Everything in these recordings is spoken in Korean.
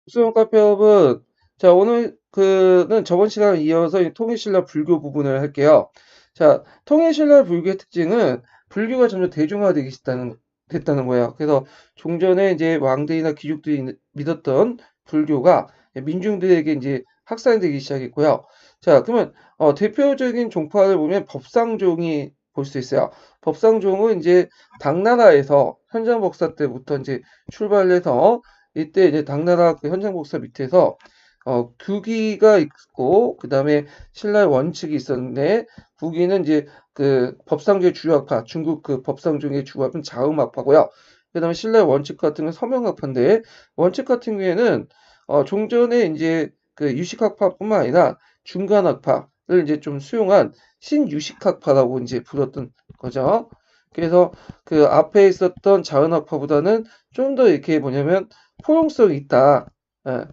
수용 카페업은 자 오늘 그는 저번 시간에 이어서 이 통일신라 불교 부분을 할게요. 자 통일신라 불교의 특징은 불교가 점점 대중화되기 됐다는 거예요. 그래서 종전에 이제 왕들이나 귀족들이 믿었던 불교가 민중들에게 이제 확산되기 시작했고요. 자 그러면 대표적인 종파를 보면 법상종이 볼 수 있어요. 법상종은 이제 당나라에서 현장법사 때부터 이제 출발해서 이때 이제 당나라 그 현장 복사 밑에서 규기가 있고 그다음에 신라의 원칙이 있었는데 구기는 이제 그 법상주의 주요학파 중국 그 법상중의 주요학파는 자음학파고요. 그다음에 신라의 원칙 같은 건 서명학파인데 원칙 같은 경우에는 종전에 이제 그 유식학파뿐만 아니라 중간학파를 이제 좀 수용한 신유식학파라고 이제 불렀던 거죠. 그래서 그 앞에 있었던 자은학파보다는 좀 더 이렇게 뭐냐면 포용성이 있다. 예.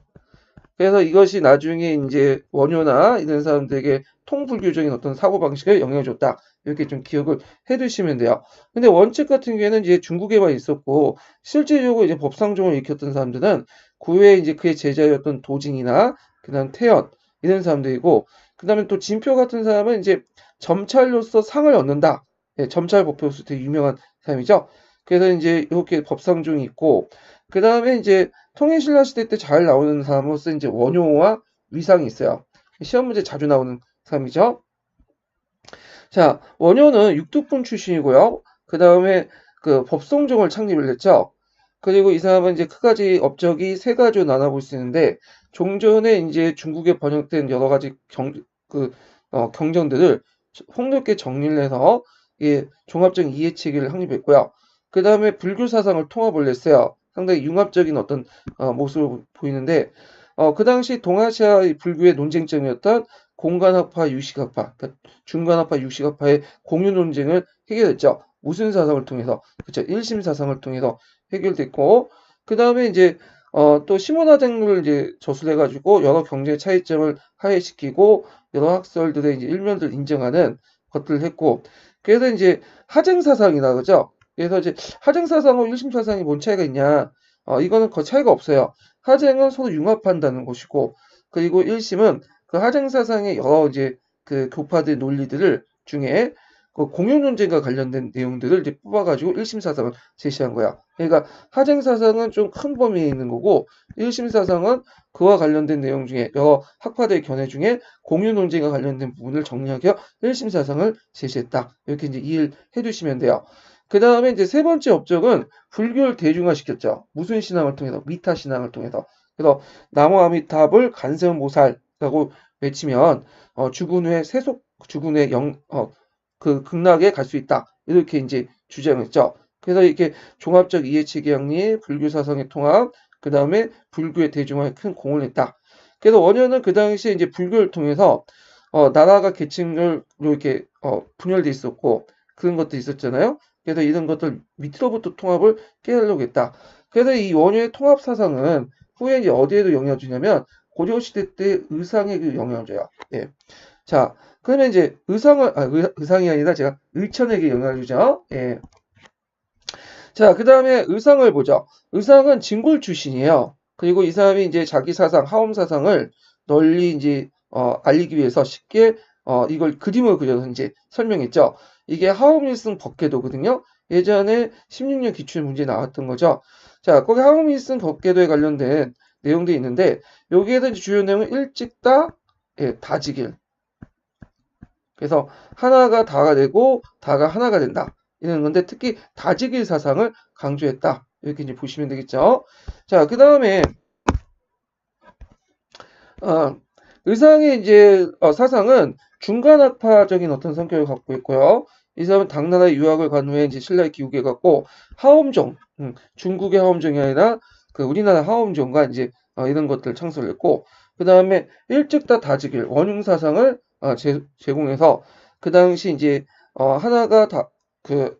그래서 이것이 나중에 이제 원효나 이런 사람들에게 통불교적인 어떤 사고방식에 영향을 줬다. 이렇게 좀 기억을 해 두시면 돼요. 근데 원칙 같은 경우에는 이제 중국에만 있었고, 실제적으로 이제 법상종을 일으켰던 사람들은 고유의 이제 그의 제자였던 도징이나, 그 다음 태연, 이런 사람들이고, 그 다음에 또 진표 같은 사람은 이제 점찰로서 상을 얻는다. 예, 점찰 법표로서 되게 유명한 사람이죠. 그래서 이제 이렇게 법상종이 있고, 그 다음에 이제 통일신라 시대 때 잘 나오는 사람으로서 이제 원효와 위상이 있어요. 시험 문제 자주 나오는 사람이죠. 자, 원효는 육두분 출신이고요. 그 다음에 그 법성종을 창립을 했죠. 그리고 이 사람은 이제 크가지 업적이 세 가지로 나눠볼 수 있는데 종전에 이제 중국에 번역된 여러 가지 경전들을 폭넓게 정리를 해서 종합적인 이해체계를 확립했고요. 그 다음에 불교 사상을 통합을 했어요. 상당히 융합적인 어떤 모습을 보이는데 그 당시 동아시아 불교의 논쟁점이었던 공간학파, 유식학파, 그러니까 중간학파, 유식학파의 공유 논쟁을 해결했죠. 무슨 사상을 통해서, 그쵸? 일심 사상을 통해서 해결됐고, 그 다음에 이제 또 시문화쟁론을 이제 저술해가지고 여러 경제 차이점을 하해시키고 여러 학설들의 이제 일면들을 인정하는 것들을 했고, 그래서 이제 하쟁 사상이다, 그죠? 그래서 이제 하쟁 사상하고 일심 사상이 뭔 차이가 있냐? 이거는 그 차이가 없어요. 하쟁은 서로 융합한다는 것이고, 그리고 일심은 그 하쟁 사상의 여러 이제 그 교파들 논리들을 중에 그 공용 논쟁과 관련된 내용들을 이제 뽑아가지고 일심 사상을 제시한 거야. 그러니까 하쟁 사상은 좀 큰 범위에 있는 거고 일심 사상은 그와 관련된 내용 중에 여러 학파들의 견해 중에 공유 논쟁과 관련된 부분을 정리하여 일심 사상을 제시했다. 이렇게 이제 이해를 해두시면 돼요. 그 다음에 이제 세 번째 업적은 불교를 대중화시켰죠. 무슨 신앙을 통해서? 미타 신앙을 통해서. 그래서 나무 아미탑을 간세음보살이라고 외치면 죽은 후에 죽은 후에 그 극락에 갈 수 있다. 이렇게 이제 주장했죠. 그래서 이렇게 종합적 이해체계 확립, 불교 사상의 통합, 그 다음에 불교의 대중화에 큰 공을 했다. 그래서 원효는 그 당시에 이제 불교를 통해서 나라가 계층으로 이렇게 분열돼 있었고 그런 것도 있었잖아요. 그래서 이런 것들 밑으로부터 통합을 깨달으려고 했다. 그래서 이 원효의 통합 사상은 후에 이제 어디에도 영향을 주냐면 고려시대 때 의상에 그 영향을 줘요. 예. 자, 그러면 이제 의상이 아니라 제가 의천에게 영향을 주죠. 예. 자, 그 다음에 의상을 보죠. 의상은 진골 출신이에요. 그리고 이 사람이 이제 자기 사상, 하엄 사상을 널리 이제 알리기 위해서 쉽게 이걸 그림을 그려서 이제 설명했죠. 이게 하엄일승 법궤도거든요. 예전에 16년 기출 문제 나왔던 거죠. 자, 거기 하엄일승 법궤도에 관련된 내용도 있는데 여기에서 이제 주요 내용은 일찍다, 예, 다지길. 그래서 하나가 다가 되고 다가 하나가 된다. 이런 건데 특히 다지길 사상을 강조했다. 이렇게 이제 보시면 되겠죠. 자, 그 다음에 어, 의상의 이제 사상은 중간학파적인 어떤 성격을 갖고 있고요. 이 사람은 당나라의 유학을 간 후에 이제 신라에 기우게 갖고 하엄종, 중국의 하엄종이 아니라 그 우리나라 하엄종과 이제 이런 것들을 창설했고, 그 다음에 일찍다 다지길 원흉 사상을 제공해서 그 당시 이제 하나가 다 그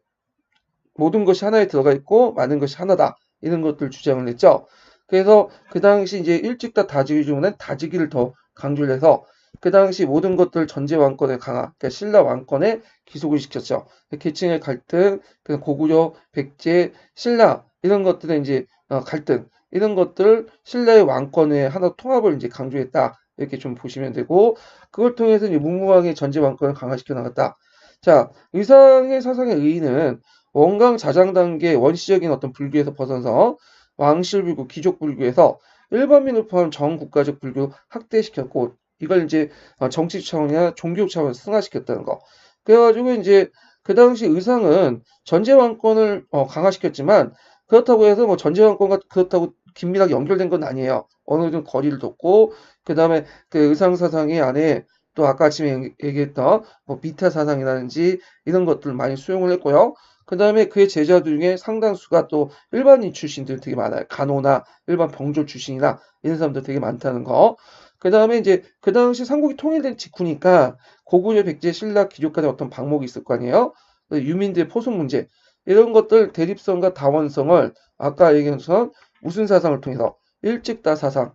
모든 것이 하나에 들어가 있고 많은 것이 하나다 이런 것들 주장을 했죠. 그래서 그 당시 이제 일찍다 다지기 중에는 다지기를 더 강조를 해서 그 당시 모든 것들 전제 왕권의 강화, 그러니까 신라 왕권에 기속을 시켰죠. 계층의 갈등, 고구려, 백제, 신라 이런 것들의 이제 갈등 이런 것들 신라의 왕권의 하나 통합을 이제 강조했다. 이렇게 좀 보시면 되고, 그걸 통해서 이제 문무왕의 전제 왕권을 강화시켜 나갔다. 자, 의상의 사상의 의의는 원강 자장 단계 원시적인 어떤 불교에서 벗어나서 왕실 불교, 귀족 불교에서 일반민을 포함한 전 국가적 불교로 확대시켰고, 이걸 이제 정치 차원이나 종교 차원에서 승화시켰다는 거. 그래가지고 이제 그 당시 의상은 전제 왕권을 강화시켰지만, 그렇다고 해서 뭐 전제 왕권과 그렇다고 긴밀하게 연결된 건 아니에요. 어느 정도 거리를 뒀고, 그 다음에 그 의상 사상의 안에 또 아까 아침에 얘기했던 뭐 미타 사상이라든지 이런 것들을 많이 수용을 했고요. 그 다음에 그의 제자들 중에 상당수가 또 일반인 출신들 되게 많아요. 간호나 일반 병졸 출신이나 이런 사람들 되게 많다는 거. 그 다음에 이제 그 당시 삼국이 통일된 직후니까 고구려, 백제, 신라, 귀족 간의 어떤 방목이 있을 거 아니에요. 유민들의 포속 문제 이런 것들 대립성과 다원성을 아까 얘기한 것처럼 무슨 사상을 통해서 일찍다 사상,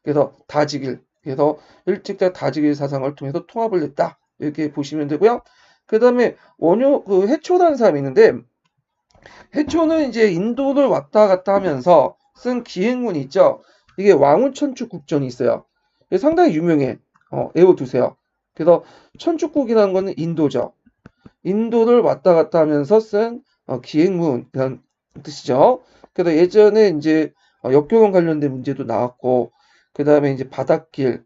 그래서 다지길, 그래서 일찍다 다지길 사상을 통해서 통합을 했다 이렇게 보시면 되고요. 그 다음에 원효 그 해초라는 사람이 있는데 해초는 이제 인도를 왔다 갔다 하면서 쓴 기행문이 있죠. 이게 왕훈천축 국전이 있어요. 이게 상당히 유명해. 외워두세요. 그래서 천축국이라는 거는 인도죠. 인도를 왔다 갔다 하면서 쓴 기행문이라는 뜻이죠. 그래서 예전에 이제 역경원 관련된 문제도 나왔고, 그 다음에 이제 바닷길,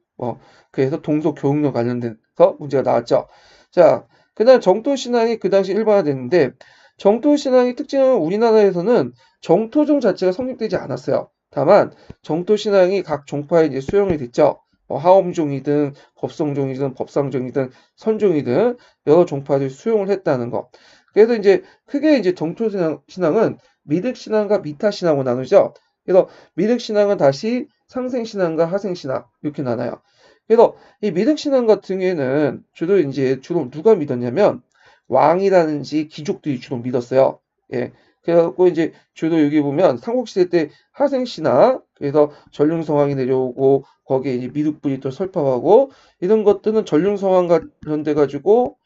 그래서 동서 교육로 관련돼서 문제가 나왔죠. 자, 그다음 정토신앙이 그 당시 일반화됐는데, 정토신앙의 특징은 우리나라에서는 정토종 자체가 성립되지 않았어요. 다만 정토신앙이 각 종파에 이제 수용이 됐죠. 하엄종이든 법성종이든 법상종이든 선종이든 여러 종파들이 수용을 했다는 거. 그래서 이제 크게 이제 정토신앙은 미륵신앙과 미타신앙으로 나누죠. 그래서 미륵신앙은 다시 상생신앙과 하생신앙 이렇게 나눠요. 그래서 이 미륵신앙 같은 경우에는 주로 누가 믿었냐면 왕이라든지 귀족들이 주로 믿었어요. 예. 그래갖고 이제 주로 여기 보면 삼국시대 때 하생신앙, 그래서 전륜성왕이 내려오고 거기에 이제 미륵불이 또 설파하고 이런 것들은 전륜성왕과 관련돼 가지고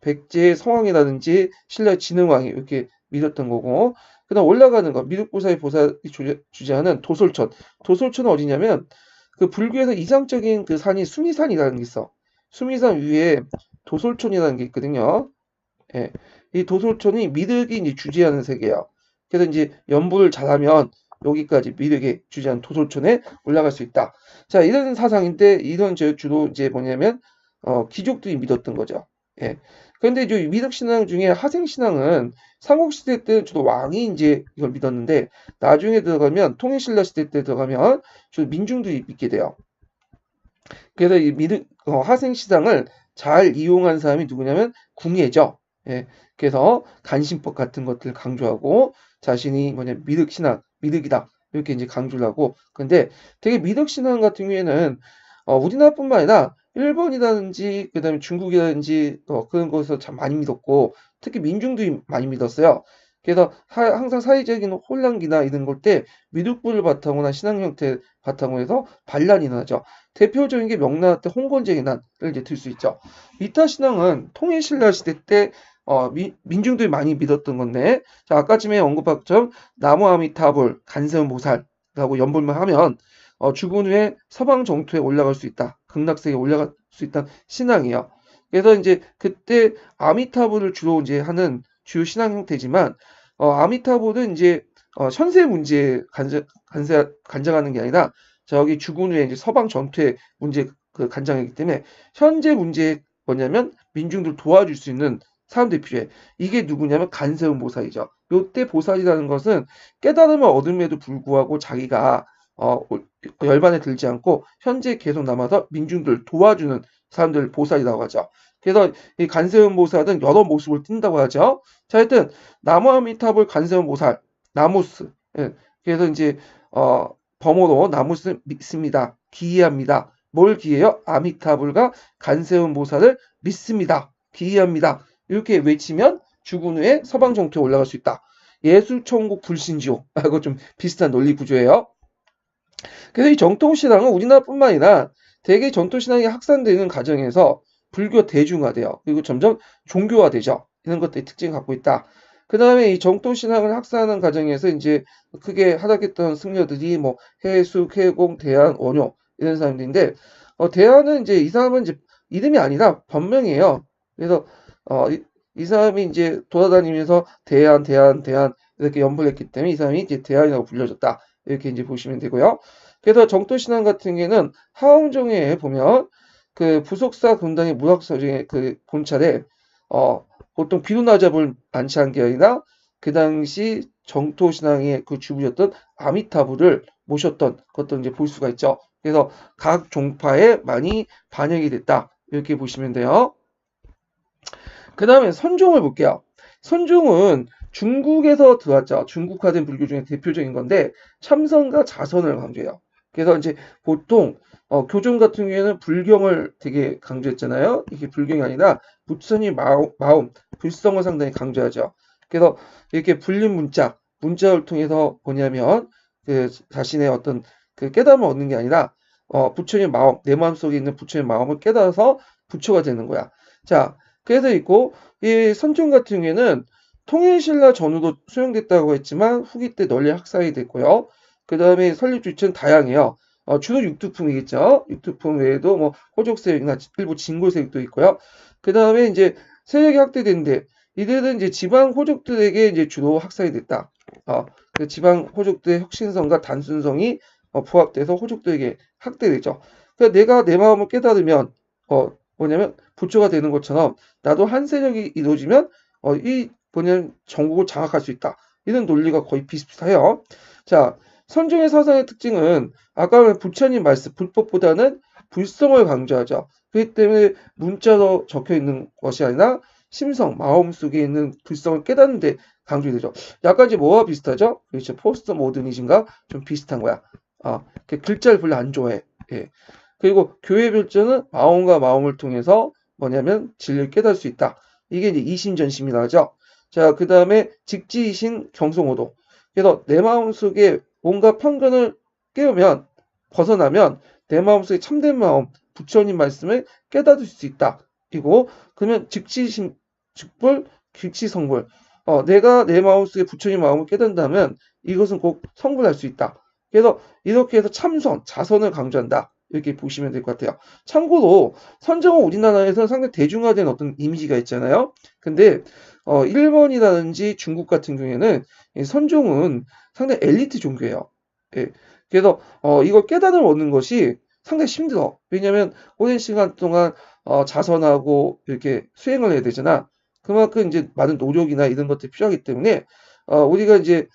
백제의 성왕이라든지 신라의 진흥왕이 이렇게 믿었던 거고, 그다음 올라가는 거 미륵보살이 보살이 주재하는 도솔천. 도솔천은 어디냐면 그 불교에서 이상적인 그 산이 수미산이라는 게 있어. 수미산 위에 도솔촌이라는 게 있거든요. 예. 이 도솔촌이 미륵이 이제 주재하는 세계예요. 그래서 이제 연부를 잘하면 여기까지 미륵이 주재하는 도솔촌에 올라갈 수 있다. 자, 이런 사상인데 이런 주로 이제 뭐냐면 귀족들이 믿었던 거죠. 예. 그런데 이제 미륵 신앙 중에 하생 신앙은 삼국시대 때 주로 왕이 이제 이걸 믿었는데 나중에 들어가면 통일신라 시대 때 들어가면 주로 민중들이 믿게 돼요. 그래서 이 하생 신앙을 잘 이용한 사람이 누구냐면 궁예죠. 예. 그래서 간신법 같은 것들을 강조하고 자신이 미륵 신앙, 미륵이다. 이렇게 이제 강조를 하고. 근데 되게 미륵 신앙 같은 경우에는 우리나라뿐만 아니라 일본이라든지 그다음에 중국이라든지 그런 곳에서 참 많이 믿었고 특히 민중들이 많이 믿었어요. 그래서 항상 사회적인 혼란기나 이런 걸 때 미륵불을 바탕으로 한 신앙 형태 바탕으로 해서 반란이 나죠. 대표적인 게 명나라 때 홍건제의 난을 이제 들 수 있죠. 미타 신앙은 통일신라 시대 때 민중들이 많이 믿었던 건데, 자, 아까쯤에 언급한 것처럼 나무 아미타불, 간세음 보살라고 연불만 하면 죽은 후에 서방 정토에 올라갈 수 있다. 극락세계에 올라갈 수 있다는 신앙이에요. 그래서 이제 그때 아미타불을 주로 이제 하는 주요 신앙 형태지만, 아미타불은 이제 현세 문제에 간장하는 게 아니라 저기 죽은 후에 이제 서방 전투의 문제 그 간장이기 때문에 현재 문제에 뭐냐면 민중들 도와줄 수 있는 사람들이 필요해. 이게 누구냐면 간세음 보살이죠. 요때 보살이라는 것은 깨달음을 얻음에도 불구하고 자기가 열반에 들지 않고 현재 계속 남아서 민중들 도와주는 사람들 보살이라고 하죠. 그래서 이 간세음 보살은 여러 모습을 띈다고 하죠. 자, 하여튼 나무아미타불 간세음 보살, 나무스. 예. 그래서 이제 범어로 나무스 믿습니다. 기이합니다. 뭘 기해요? 아미타불과 간세음 보살을 믿습니다. 기이합니다. 이렇게 외치면 죽은 후에 서방 정토에 올라갈 수 있다. 예수, 천국, 불신지옥. 이거 좀 비슷한 논리 구조예요. 그래서 이 정통신앙은 우리나라뿐만 아니라 대개 정통신앙이 확산되는 과정에서 불교 대중화돼요. 그리고 점점 종교화되죠. 이런 것들이 특징을 갖고 있다. 그 다음에 이 정토 신앙을 학사하는 과정에서 이제 크게 활약했던 승려들이 뭐 해숙, 해공, 대안, 원효 이런 사람들인데 대안은 이제 이 사람은 이제 이름이 아니라 법명이에요. 그래서 이 사람이 이제 돌아다니면서 대안 이렇게 연불을 했기 때문에 이 사람이 이제 대안이라고 불려졌다. 이렇게 이제 보시면 되고요. 그래서 정토 신앙 같은 경우에는 하옹종에 보면 그 부속사 군단의 무학서중에 그 본찰에 보통 비루나잡을 안치한 게 아니라 그 당시 정토 신앙의 그 주부였던 아미타부를 모셨던 것도 이제 볼 수가 있죠. 그래서 각 종파에 많이 반영이 됐다. 이렇게 보시면 돼요. 그 다음에 선종을 볼게요. 선종은 중국에서 들어왔죠. 중국화된 불교 중에 대표적인 건데 참선과 자선을 강조해요. 그래서 이제 보통 교종 같은 경우에는 불경을 되게 강조했잖아요. 이게 불경이 아니라 부처님 마음, 불성을 상당히 강조하죠. 그래서 이렇게 불린 문자를 통해서 뭐냐면 그 자신의 어떤 그 깨달음을 얻는 게 아니라 부처님 마음, 내 마음 속에 있는 부처님 마음을 깨달아서 부처가 되는 거야. 자, 그래서 있고 이 선종 같은 경우에는 통일신라 전후도 수용됐다고 했지만 후기 때 널리 학사이 됐고요. 그 다음에 설립 주체는 다양해요. 주로 육두품이겠죠. 육두품 외에도 뭐 호족세력이나 일부 진골세력도 있고요. 그 다음에 이제 세력이 확대됐는데 이들은 이제 지방 호족들에게 이제 주로 학사이 됐다. 그 지방 호족들의 혁신성과 단순성이 부합돼서 호족들에게 확대되죠. 그러니까 내가 내 마음을 깨달으면 뭐냐면 부처가 되는 것처럼 나도 한 세력이 이루어지면 이 뭐냐면 전국을 장악할 수 있다. 이런 논리가 거의 비슷해요. 자, 선종의 사상의 특징은 아까 부처님 말씀 불법보다는 불성을 강조하죠. 그렇기 때문에 문자로 적혀 있는 것이 아니라 심성, 마음 속에 있는 불성을 깨닫는 데 강조되죠. 약간 이제 뭐와 비슷하죠? 그렇죠. 포스트 모더니즘과 좀 비슷한 거야. 글자를 별로 안 좋아해. 예. 그리고 교회 별조는 마음과 마음을 통해서 뭐냐면 진리를 깨달을 수 있다. 이게 이제 이심전심이라 하죠. 자, 그 다음에 직지이신 경성호도. 그래서 내 마음속에 뭔가 편견을 깨우면 벗어나면 내 마음속에 참된 마음, 부처님 말씀을 깨달을 수 있다. 이고 그러면 직지이신 직불, 직지성불. 내가 내 마음속에 부처님 마음을 깨닫는다면 이것은 꼭 성불할 수 있다. 그래서 이렇게 해서 참선, 자선을 강조한다. 이렇게 보시면 될 것 같아요. 참고로 선정은 우리나라에서는 상당히 대중화된 어떤 이미지가 있잖아요. 근데 일본이라든지 중국 같은 경우에는 선종은 상당히 엘리트 종교예요. 예. 그래서 이걸 깨달음을 얻는 것이 상당히 힘들어. 왜냐하면 오랜 시간 동안 자선하고 이렇게 수행을 해야 되잖아. 그만큼 이제 많은 노력이나 이런 것들이 필요하기 때문에 우리가 이제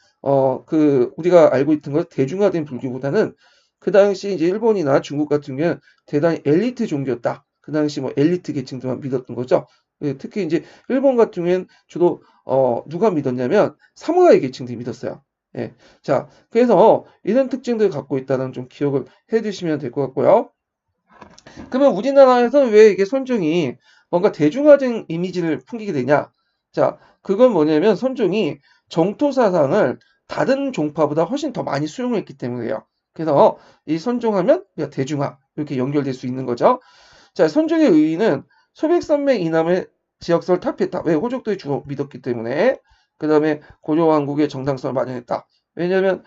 우리가 알고 있던 것 대중화된 불교보다는 그 당시 이제 일본이나 중국 같은 경우는 대단히 엘리트 종교였다. 그 당시 뭐 엘리트 계층들만 믿었던 거죠. 예, 특히 이제 일본 같은 경우에는 주로 누가 믿었냐면 사무라이 계층들이 믿었어요. 예. 자, 그래서 이런 특징들을 갖고 있다는 좀 기억을 해 두시면 될 것 같고요. 그러면 우리나라에서는 왜 이게 선종이 뭔가 대중화된 이미지를 풍기게 되냐? 자, 그건 뭐냐면 선종이 정토 사상을 다른 종파보다 훨씬 더 많이 수용했기 때문이에요. 그래서 이 선종하면 대중화 이렇게 연결될 수 있는 거죠. 자, 선종의 의의는 소백산맥 이남의 지역설을 타피했다. 왜? 호족들이 주로 믿었기 때문에. 그 다음에 고려왕국의 정당성을 마련했다. 왜냐하면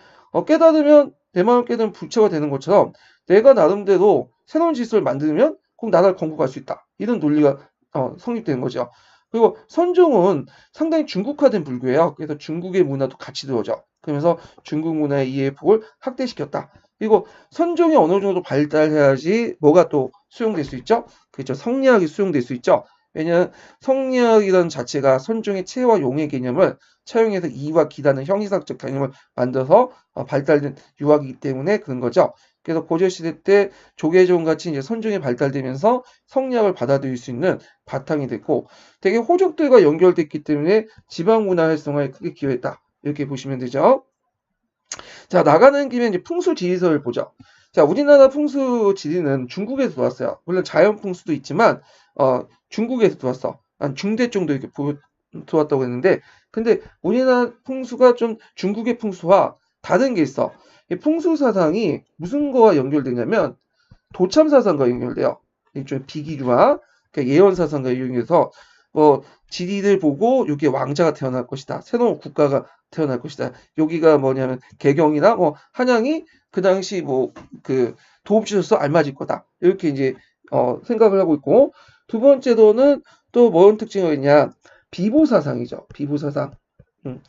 깨달으면 내 마음을 깨달으면 부처가 되는 것처럼 내가 나름대로 새로운 질서를 만들면 꼭 나라를 건국할 수 있다. 이런 논리가 성립되는 거죠. 그리고 선종은 상당히 중국화된 불교예요. 그래서 중국의 문화도 같이 들어오죠. 그러면서 중국 문화의 이해폭을 확대시켰다. 그리고 선종이 어느 정도 발달해야지 뭐가 또 수용될 수 있죠? 그렇죠. 성리학이 수용될 수 있죠. 왜냐하면 성리학이라는 자체가 선종의 체와 용의 개념을 차용해서 이와 기라는 형이상적 개념을 만들어서 발달된 유학이기 때문에 그런 거죠. 그래서 고려시대 때 조계종 같이 이제 선종이 발달되면서 성리학을 받아들일 수 있는 바탕이 됐고 되게 호족들과 연결됐기 때문에 지방 문화 활성화에 크게 기여했다. 이렇게 보시면 되죠. 자, 나가는 김에 이제 풍수 지리설을 보죠. 자, 우리나라 풍수 지리는 중국에서 들어왔어요. 물론 자연 풍수도 있지만 중국에서 들어왔어. 한 중대 정도 이렇게 들어왔다고 했는데 근데 우리나라 풍수가 좀 중국의 풍수와 다른 게 있어. 이 풍수 사상이 무슨 거와 연결되냐면 도참 사상과 연결돼요. 일종의 비기주화, 그러니까 예언 사상과 연결해서 뭐 지리를 보고 여기에 왕자가 태어날 것이다. 새로운 국가가 태어날 것이다. 여기가 뭐냐면 개경이나 뭐 한양이 그 당시 뭐 그 도읍지로서 알맞을 거다. 이렇게 이제 생각을 하고 있고 두 번째로는 또 뭐런 특징이 있냐? 비보사상이죠. 비보사상. 음.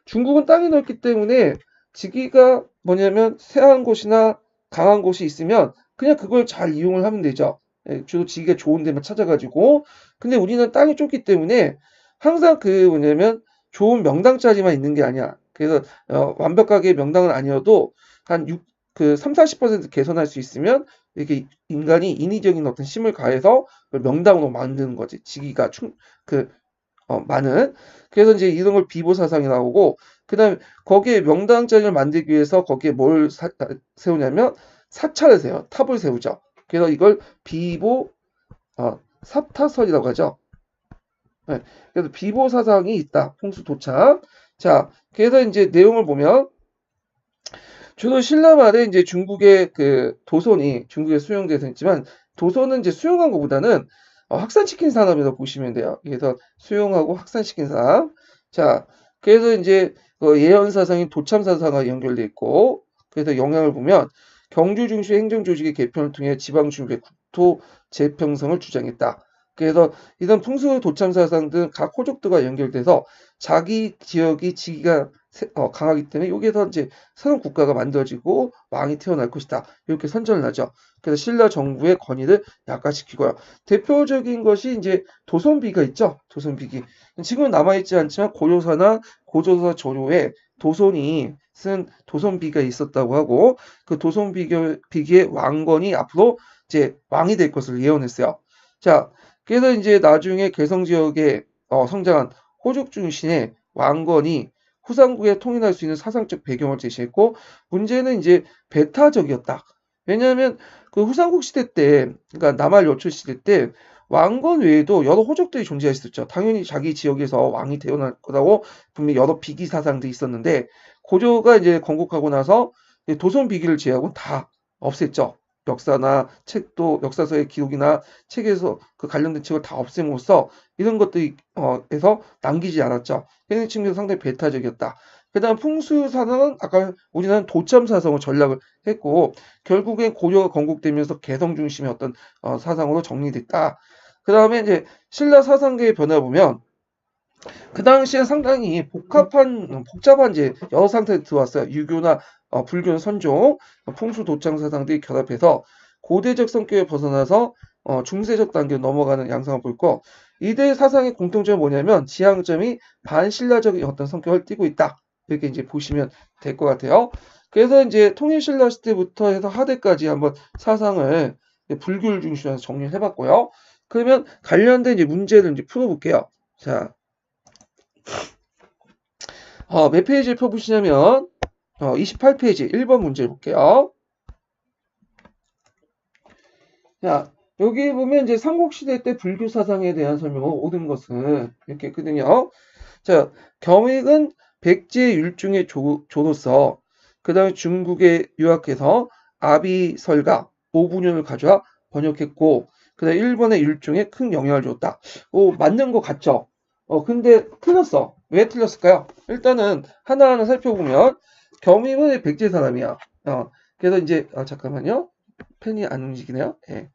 중국은 땅이 넓기 때문에 지기가 뭐냐면 세한 곳이나 강한 곳이 있으면 그냥 그걸 잘 이용을 하면 되죠. 예, 주로 지기가 좋은 데만 찾아가지고. 근데 우리는 땅이 좁기 때문에 항상 그 뭐냐면 좋은 명당 자리만 있는 게 아니야. 그래서 완벽하게 명당은 아니어도 한 3, 40% 개선할 수 있으면 이렇게 인간이 인위적인 어떤 힘을 가해서 명당으로 만드는 거지. 지기가 많은. 그래서 이제 이런 걸 비보사상이 나오고, 그 다음에 거기에 명당자리를 만들기 위해서 거기에 뭘 세우냐면 사찰을 세워요. 탑을 세우죠. 그래서 이걸 비보, 사타설이라고 하죠. 네. 그래서 비보사상이 있다. 홍수 도착. 자, 그래서 이제 내용을 보면 주로 신라 말에 이제 중국의 그 도선이 중국에 수용돼서 있지만 도선은 이제 수용한 것보다는 확산시킨 산업이라고 보시면 돼요. 그래서 수용하고 확산시킨 산업. 자, 그래서 이제 예언사상인 도참사상과 연결돼 있고, 그래서 영향을 보면 경주 중시 행정조직의 개편을 통해 지방 중국의 국토 재평성을 주장했다. 그래서 이런 풍수 도참사상 등 각 호족들과 연결돼서 자기 지역이 지기가 강하기 때문에 여기에서 이제 새로운 국가가 만들어지고 왕이 태어날 것이다. 이렇게 선전을 하죠. 그래서 신라 정부의 권위를 약화시키고요. 대표적인 것이 이제 도선비가 있죠. 도선비기. 지금은 남아있지 않지만 고조사나 고조사 조료에 도선이 쓴 도선비가 있었다고 하고 그 도선비기의 왕건이 앞으로 이제 왕이 될 것을 예언했어요. 자, 그래서 이제 나중에 개성 지역에 성장한 호족 중신의 왕건이 후삼국에 통일할 수 있는 사상적 배경을 제시했고 문제는 이제 배타적이었다. 왜냐하면 그 후삼국 시대 때, 그러니까 남할 여초 시대 때 왕건 외에도 여러 호족들이 존재했었죠. 당연히 자기 지역에서 왕이 태어날 거라고 분명히 여러 비기 사상들이 있었는데 고조가 이제 건국하고 나서 도선 비기를 제외하고 다 없앴죠. 역사나 책도 역사서의 기록이나 책에서 그 관련된 책을 다 없앰으로써 이런 것들이 에서 남기지 않았죠. 그런 측면에서 상당히 배타적이었다. 그 다음 풍수사상은 아까 우리는 도참사상을 전략을 했고 결국엔 고려가 건국되면서 개성 중심의 어떤 사상으로 정리됐다. 그 다음에 이제 신라 사상계의 변화 보면 그 당시에 상당히 복잡한 이제 여러 상태에 들어왔어요. 유교나 불교나 선종, 풍수 도창 사상들이 결합해서 고대적 성격에 벗어나서 중세적 단계로 넘어가는 양상을 볼 거. 이들 사상의 공통점이 뭐냐면 지향점이 반신라적인 어떤 성격을 띠고 있다. 이렇게 이제 보시면 될 것 같아요. 그래서 이제 통일신라 시대부터 해서 하대까지 한번 사상을 불교를 중심으로 정리를 해봤고요. 그러면 관련된 이제 문제를 이제 풀어볼게요. 자, 몇 페이지를 펴보시냐면 28페이지 1번 문제 볼게요. 자, 여기 보면 이제 삼국시대 때 불교 사상에 대한 설명을 옳은 것은 이렇게 했거든요. 자, 겸익은 백제 율중의 조로서 그 다음에 중국에 유학해서 아비설가 오분연을 가져와 번역했고 그 다음에 일본의 율중에 큰 영향을 줬다. 맞는 것 같죠? 근데 틀렸어. 왜 틀렸을까요? 일단은 하나하나 살펴보면 겸임은 백제 사람이야. 그래서 이제 잠깐만요. 펜이 안 움직이네요. 예.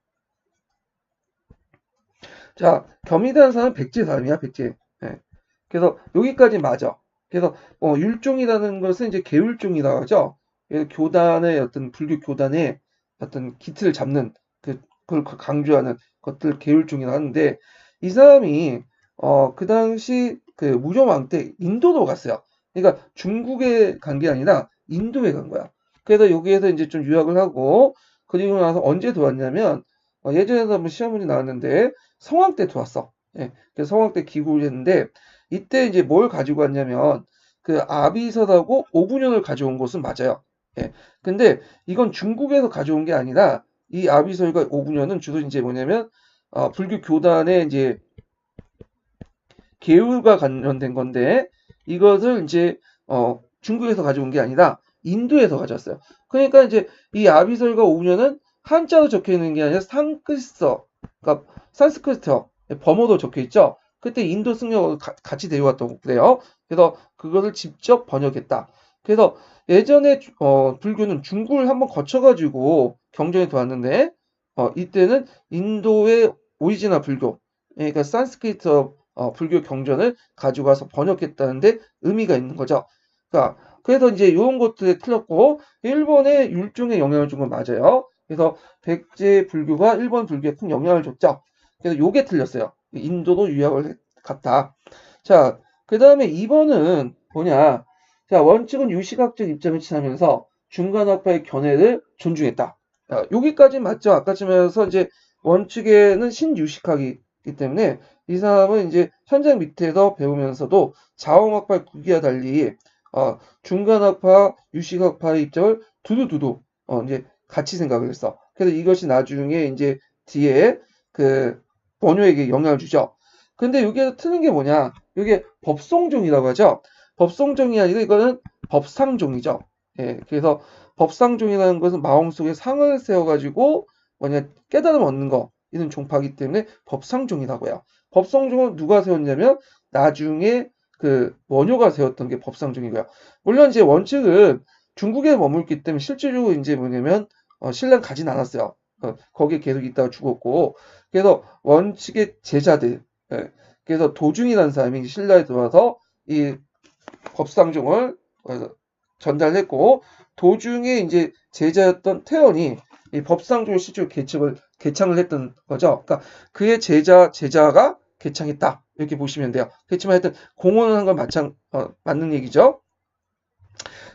자, 겸이라는 사람은 백제 사람이야. 백제. 예. 그래서 여기까지 맞아. 그래서 율종이라는 것은 이제 계율종이라고 하죠. 그래서 교단의 어떤 불교 교단의 어떤 기틀을 잡는 그걸 강조하는 것들 계율종이라고 하는데 이 사람이 그 당시 그 무좀왕 때 인도로 갔어요. 그러니까 중국에 간 게 아니라 인도에 간 거야. 그래서 여기에서 이제 좀 유학을 하고 그리고 나서 언제 들어왔냐면 예전에도 한번 시험 문제 나왔는데 성황 때 들어왔어. 예. 그래서 성황 때 기구를 했는데 이때 이제 뭘 가지고 왔냐면 그 아비서하고 오분연을 가져온 것은 맞아요. 예. 근데 이건 중국에서 가져온 게 아니라 이 아비설과 오분연은 주로 이제 뭐냐면 불교 교단의 이제 계율과 관련된 건데 이것을 이제 중국에서 가져온 게 아니라 인도에서 가져왔어요. 그러니까 이제 이 아비설과 오분연은 한자로 적혀 있는 게 아니라 그러니까 산스크리트어 범어도 적혀 있죠. 그때 인도 승려가 같이 데려왔다고 그래요. 그래서 그것을 직접 번역했다. 그래서 예전에 불교는 중국을 한번 거쳐가지고 경전에 들어왔는데 이때는 인도의 오리지널 불교, 그러니까 산스크리트 불교 경전을 가지고 와서 번역했다는데 의미가 있는 거죠. 그러니까 그래서 이제 이런 것들에 틀렸고 일본의 율종에 영향을 준 건 맞아요. 그래서 백제 불교가 일본 불교에 큰 영향을 줬죠. 그래서 요게 틀렸어요. 인도도 유학을 갔다. 자, 그 다음에 2번은 뭐냐? 자, 원칙은 유식학적 입장을 취하면서 중간학파의 견해를 존중했다. 여기까지 맞죠? 아까쯤에서 이제 원칙에는 신유식학이기 때문에 이 사람은 이제 현장 밑에서 배우면서도 자원학파의 국기와 달리 중간학파, 유식학파의 입장을 두두두두 이제 같이 생각을 했어. 그래서 이것이 나중에 이제 뒤에 그 번호에게 영향을 주죠. 근데 여기에서 틀린 게 뭐냐? 이게 법성종이라고 하죠. 법성종이 아니라 이거는 법상종이죠. 예, 그래서 법상종이라는 것은 마음 속에 상을 세워가지고 뭐냐 깨달음 얻는 거 이런 종파이기 때문에 법상종이라고 해요. 법성종은 누가 세웠냐면 나중에 그 원효가 세웠던 게 법상종이고요. 물론 이제 원칙은 중국에 머물기 때문에 실제로 이제 뭐냐면 신랑 가진 않았어요. 거기에 계속 있다가 죽었고 그래서 원칙의 제자들 예, 그래서 도중이라는 사람이 신라에 들어와서 이 법상종을 전달했고 도중에 이제 제자였던 태연이 이 법상종을 실제로 개창을 했던 거죠. 그러니까 그의 제자가 개창했다 이렇게 보시면 돼요. 그렇지만 하여튼 공헌을 한 건 맞는 얘기죠.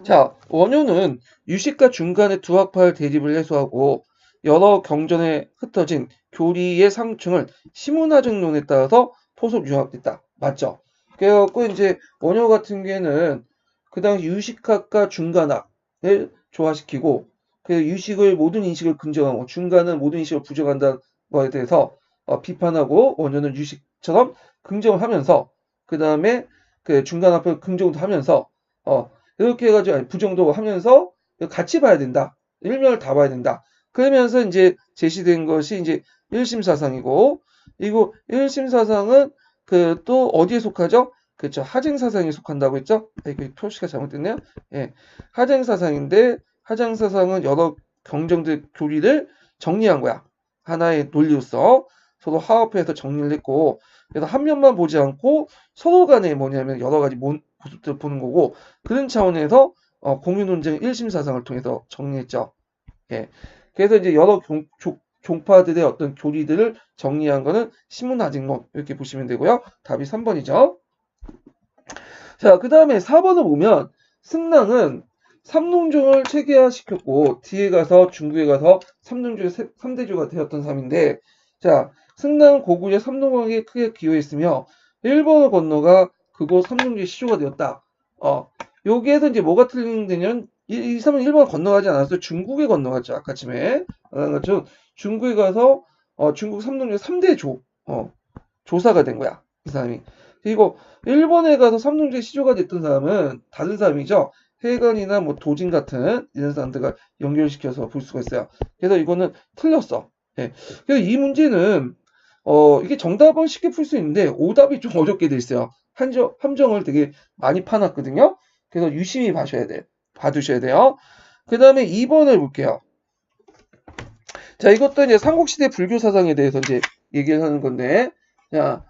자, 원효는 유식과 중간의 두 학파의 대립을 해소하고 여러 경전에 흩어진 교리의 상충을 시문화정론에 따라서 포섭 융합됐다. 맞죠? 그래갖고 이제 원효 같은 경우에는 그 당시 유식학과 중간학을 조화시키고 그 유식을 모든 인식을 긍정하고 중간은 모든 인식을 부정한다는 거에 대해서 비판하고 원효는 유식처럼 긍정을 하면서 그 다음에 그 중간학파를 긍정도 하면서 이렇게 해가지고 부정도 하면서 같이 봐야 된다. 일면을 다 봐야 된다. 그러면서 이제 제시된 것이 이제 일심사상이고, 이거 일심사상은 그 또 어디에 속하죠? 그렇죠. 하쟁사상에 속한다고 했죠? 그 표시가 잘못됐네요. 예. 하쟁사상인데, 하쟁사상은 여러 경정들 교리를 정리한 거야. 하나의 논리로서 서로 화합해서 정리를 했고, 그래서 한 면만 보지 않고 서로 간에 뭐냐면 여러 가지 모습들을 보는 거고, 그런 차원에서 공유 논쟁 1심 사상을 통해서 정리했죠. 예. 그래서 이제 여러 종파들의 어떤 교리들을 정리한 거는 신문화직론 이렇게 보시면 되고요. 답이 3번이죠. 자, 그 다음에 4번을 보면 승랑은 삼농종을 체계화시켰고 뒤에 가서 중국에 가서 삼농주의 3대주가 되었던 사람인데 자, 승랑은 고구려 삼농왕에 크게 기여했으며 일본을 건너가 그곳 삼농주의 시조가 되었다. 여기에서 이제 뭐가 틀린데냐면 이 사람은 일본을 건너가지 않았어요. 중국에 건너갔죠. 아까쯤에 그렇죠. 중국에 가서 중국 삼농주의 3대 조사가 된 거야. 이 사람이. 그리고 일본에 가서 삼농주의 시조가 됐던 사람은 다른 사람이죠. 해관이나 뭐 도진 같은 이런 사람들과 연결시켜서 볼 수가 있어요. 그래서 이거는 틀렸어. 예. 그래서 이 문제는 이게 정답은 쉽게 풀 수 있는데 오답이 좀 어렵게 돼 있어요. 함정을 되게 많이 파놨거든요. 그래서 유심히 봐두셔야 돼요. 그 다음에 2번을 볼게요. 자, 이것도 이제 삼국시대 불교 사상에 대해서 이제 얘기를 하는 건데, 자,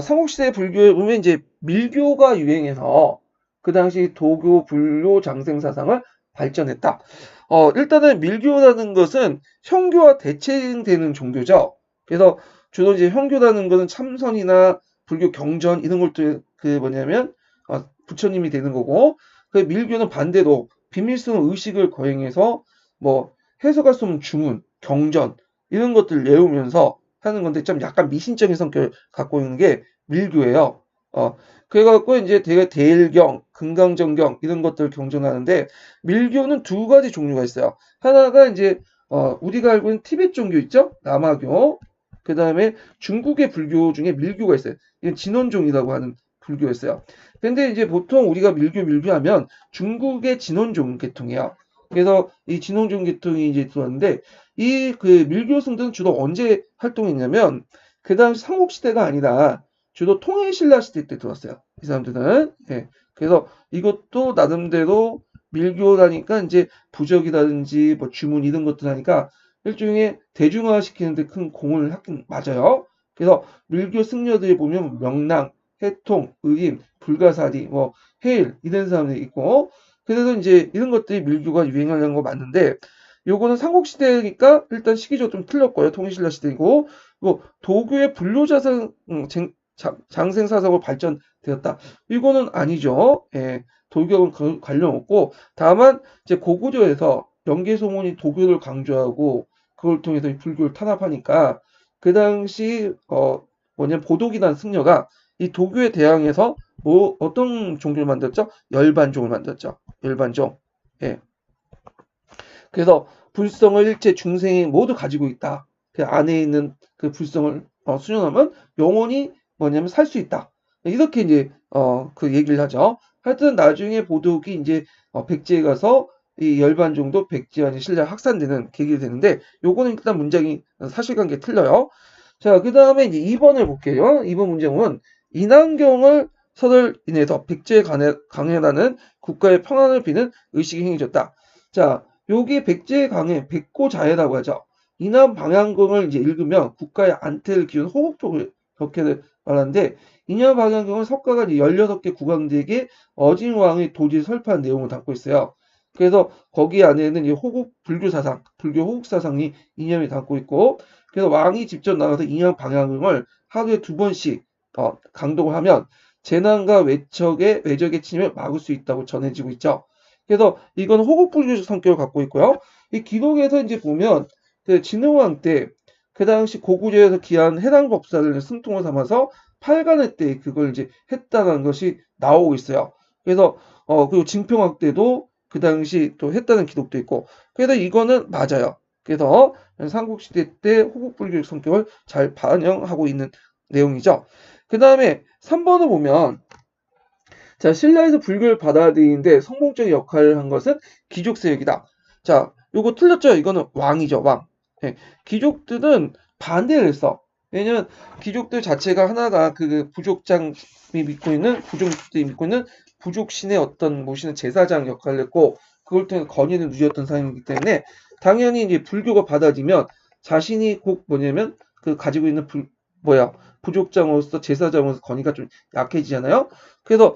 삼국시대 불교에 보면 이제 밀교가 유행해서 그 당시 도교, 불교, 장생 사상을 발전했다. 일단은 밀교라는 것은 형교와 대체되는 종교죠. 그래서 주로 이제 형교라는 것은 참선이나 불교 경전 이런 것들 그 뭐냐면 부처님이 되는 거고, 그 밀교는 반대로 비밀스러운 의식을 거행해서 뭐 해석할 수 없는 주문, 경전 이런 것들을 외우면서 하는 건데 좀 약간 미신적인 성격을 갖고 있는 게 밀교예요. 그래갖고 이제 되게 대일경, 금강정경 이런 것들을 경전하는데 밀교는 두 가지 종류가 있어요. 하나가 이제 우리가 알고 있는 티베트 종교 있죠? 남아교. 그 다음에 중국의 불교 중에 밀교가 있어요. 이건 진원종이라고 하는 불교였어요. 근데 이제 보통 우리가 밀교 하면 중국의 진원종 계통이에요. 그래서 이 진원종 계통이 이제 들어왔는데 이 그 밀교승들은 주로 언제 활동했냐면 그 당시 삼국시대가 아니라 주로 통일신라 시대 때 들어왔어요. 이 사람들은. 예. 그래서 이것도 나름대로 밀교라니까 이제 부적이라든지 뭐 주문 이런 것들 하니까 일종의 대중화시키는데 큰 공을 하긴 맞아요. 그래서 밀교 승려들이 보면 명랑, 해통, 의림, 불가사리, 뭐 해일 이런 사람들이 있고 그래서 이제 이런 것들이 밀교가 유행하려는 거 맞는데 요거는 삼국시대니까 일단 시기적으로 좀 틀렸고요. 통일신라 시대이고 뭐 도교의 불교자상 장생사상으로 발전되었다. 이거는 아니죠. 예, 도교하고는 관련 없고 다만 이제 고구려에서 명계소문이 도교를 강조하고 그걸 통해서 불교를 탄압하니까 그 당시 뭐냐면 보독이라는 승려가 이 도교에 대항해서 뭐 어떤 종교를 만들었죠? 열반종을 만들었죠. 열반종. 예. 그래서 불성을 일체 중생이 모두 가지고 있다. 그 안에 있는 그 불성을 수련하면 영원히 뭐냐면 살 수 있다. 이렇게 이제 그 얘기를 하죠. 하여튼 나중에 보독이 이제 백제에 가서 이 열반종도 백제와 신라 확산되는 계기가 되는데 요거는 일단 문장이 사실관계 틀려요. 자, 그 다음에 이제 2번을 볼게요. 2번 문장은 인왕경을 설을 인해서 백제에 강해라는 국가의 평안을 비는 의식이 행해졌다. 자, 여기 백제의 강해, 백고자해라고 하죠. 이남 방향경을 이제 읽으면 국가의 안태를 기운 호국족을 그렇게 말하는데 이남 방향경은 석가가 16개 국왕들에게 어진 왕의 도지를 설파한 내용을 담고 있어요. 그래서 거기 안에는 이 호국 불교 사상, 불교 호국 사상이 이념이 담고 있고 그래서 왕이 직접 나가서 이남 방향경을 하루에 2번씩 강독을 하면 재난과 외적의 침입을 막을 수 있다고 전해지고 있죠. 그래서 이건 호국불교적 성격을 갖고 있고요. 이 기록에서 이제 보면 그 진흥왕 때 그 당시 고구려에서 기한 해당 법사를 승통을 삼아서 팔간의 때 그걸 이제 했다는 것이 나오고 있어요. 그래서 그리고 징평왕 때도 그 당시 또 했다는 기록도 있고 그래서 이거는 맞아요. 그래서 삼국시대 때 호국불교적 성격을 잘 반영하고 있는 내용이죠. 그 다음에 3번을 보면 자, 신라에서 불교를 받아들이는데 성공적인 역할을 한 것은 귀족 세력이다. 자, 요거 틀렸죠? 이거는 왕이죠, 왕. 예, 귀족들은 반대를 했어. 왜냐면 귀족들 자체가 하나가 그 부족장이 믿고 있는 부족들이 믿고 있는 부족신의 어떤 모시는 제사장 역할을 했고 그걸 통해 권위를 누렸던 사람이기 때문에 당연히 이제 불교가 받아지면 자신이 꼭 뭐냐면 그 가지고 있는 부족장으로서 제사장으로서 권위가 좀 약해지잖아요. 그래서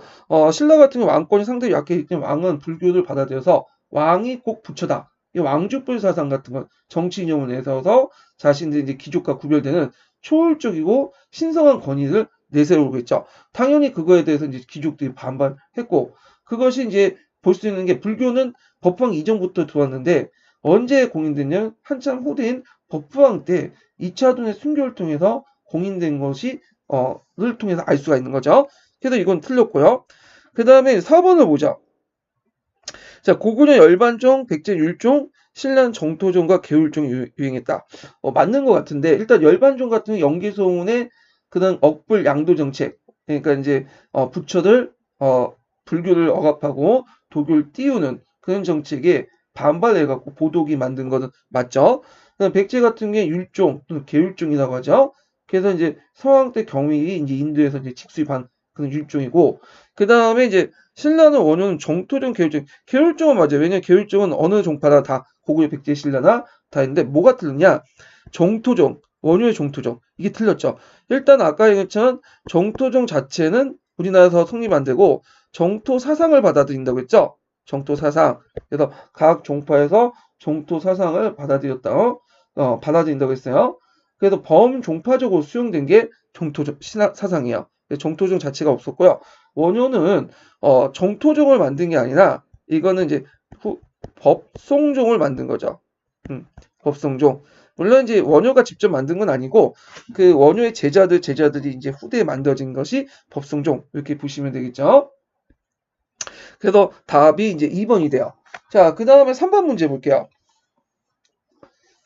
신라 같은 경우 왕권이 상당히 약해지기 때문에 왕은 불교를 받아들여서 왕이 꼭 부처다. 이 왕족불 사상 같은 건 정치 이념을 내세워서 자신들이 이제 귀족과 구별되는 초월적이고 신성한 권위를 내세우고 있죠. 당연히 그거에 대해서 이제 귀족들이 반발했고 그것이 이제 볼 수 있는 게 불교는 법황 이전부터 들어왔는데 언제 공인됐냐면 한참 후대인 법부왕 때 2차 돈의 순교를 통해서 공인된 것이 를 통해서 알 수가 있는 거죠. 그래서 이건 틀렸고요. 그 다음에 4번을 보자. 자, 고구려 열반종, 백제 율종, 신라 정토종과 계율종이 유행했다. 맞는 것 같은데 일단 열반종 같은 경우 영기소문의 그런 억불 양도 정책, 그러니까 이제 부처들 불교를 억압하고 도교를 띄우는 그런 정책에 반발해갖고 보독이 만든 것은 맞죠. 백제 같은 게 율종, 또는 계율종이라고 하죠. 그래서 이제 서왕 때 경위 이제 인도에서 이제 직수입한 그런 율종이고, 그 다음에 이제 신라는 원효는 정토종, 계율종. 계율종은 맞아요. 왜냐면 계율종은 어느 종파나 다 고구려, 백제, 신라나 다 있는데 뭐가 틀렸냐? 정토종, 원효의 정토종. 이게 틀렸죠. 일단 아까 얘기했지만 정토종 자체는 우리나라에서 성립 안 되고 정토 사상을 받아들인다고 했죠. 정토 사상. 그래서 각 종파에서 정토 사상을 받아들인다고 했어요. 그래서 범종파적으로 수용된 게 정토 사상이에요. 정토종 자체가 없었고요. 원효는 정토종을 만든 게 아니라 이거는 이제 법송종을 만든 거죠. 법송종. 물론 이제 원효가 직접 만든 건 아니고 그 원효의 제자들이 이제 후대에 만들어진 것이 법송종 이렇게 보시면 되겠죠. 그래서 답이 이제 2번이 돼요. 자, 그 다음에 3번 문제 볼게요.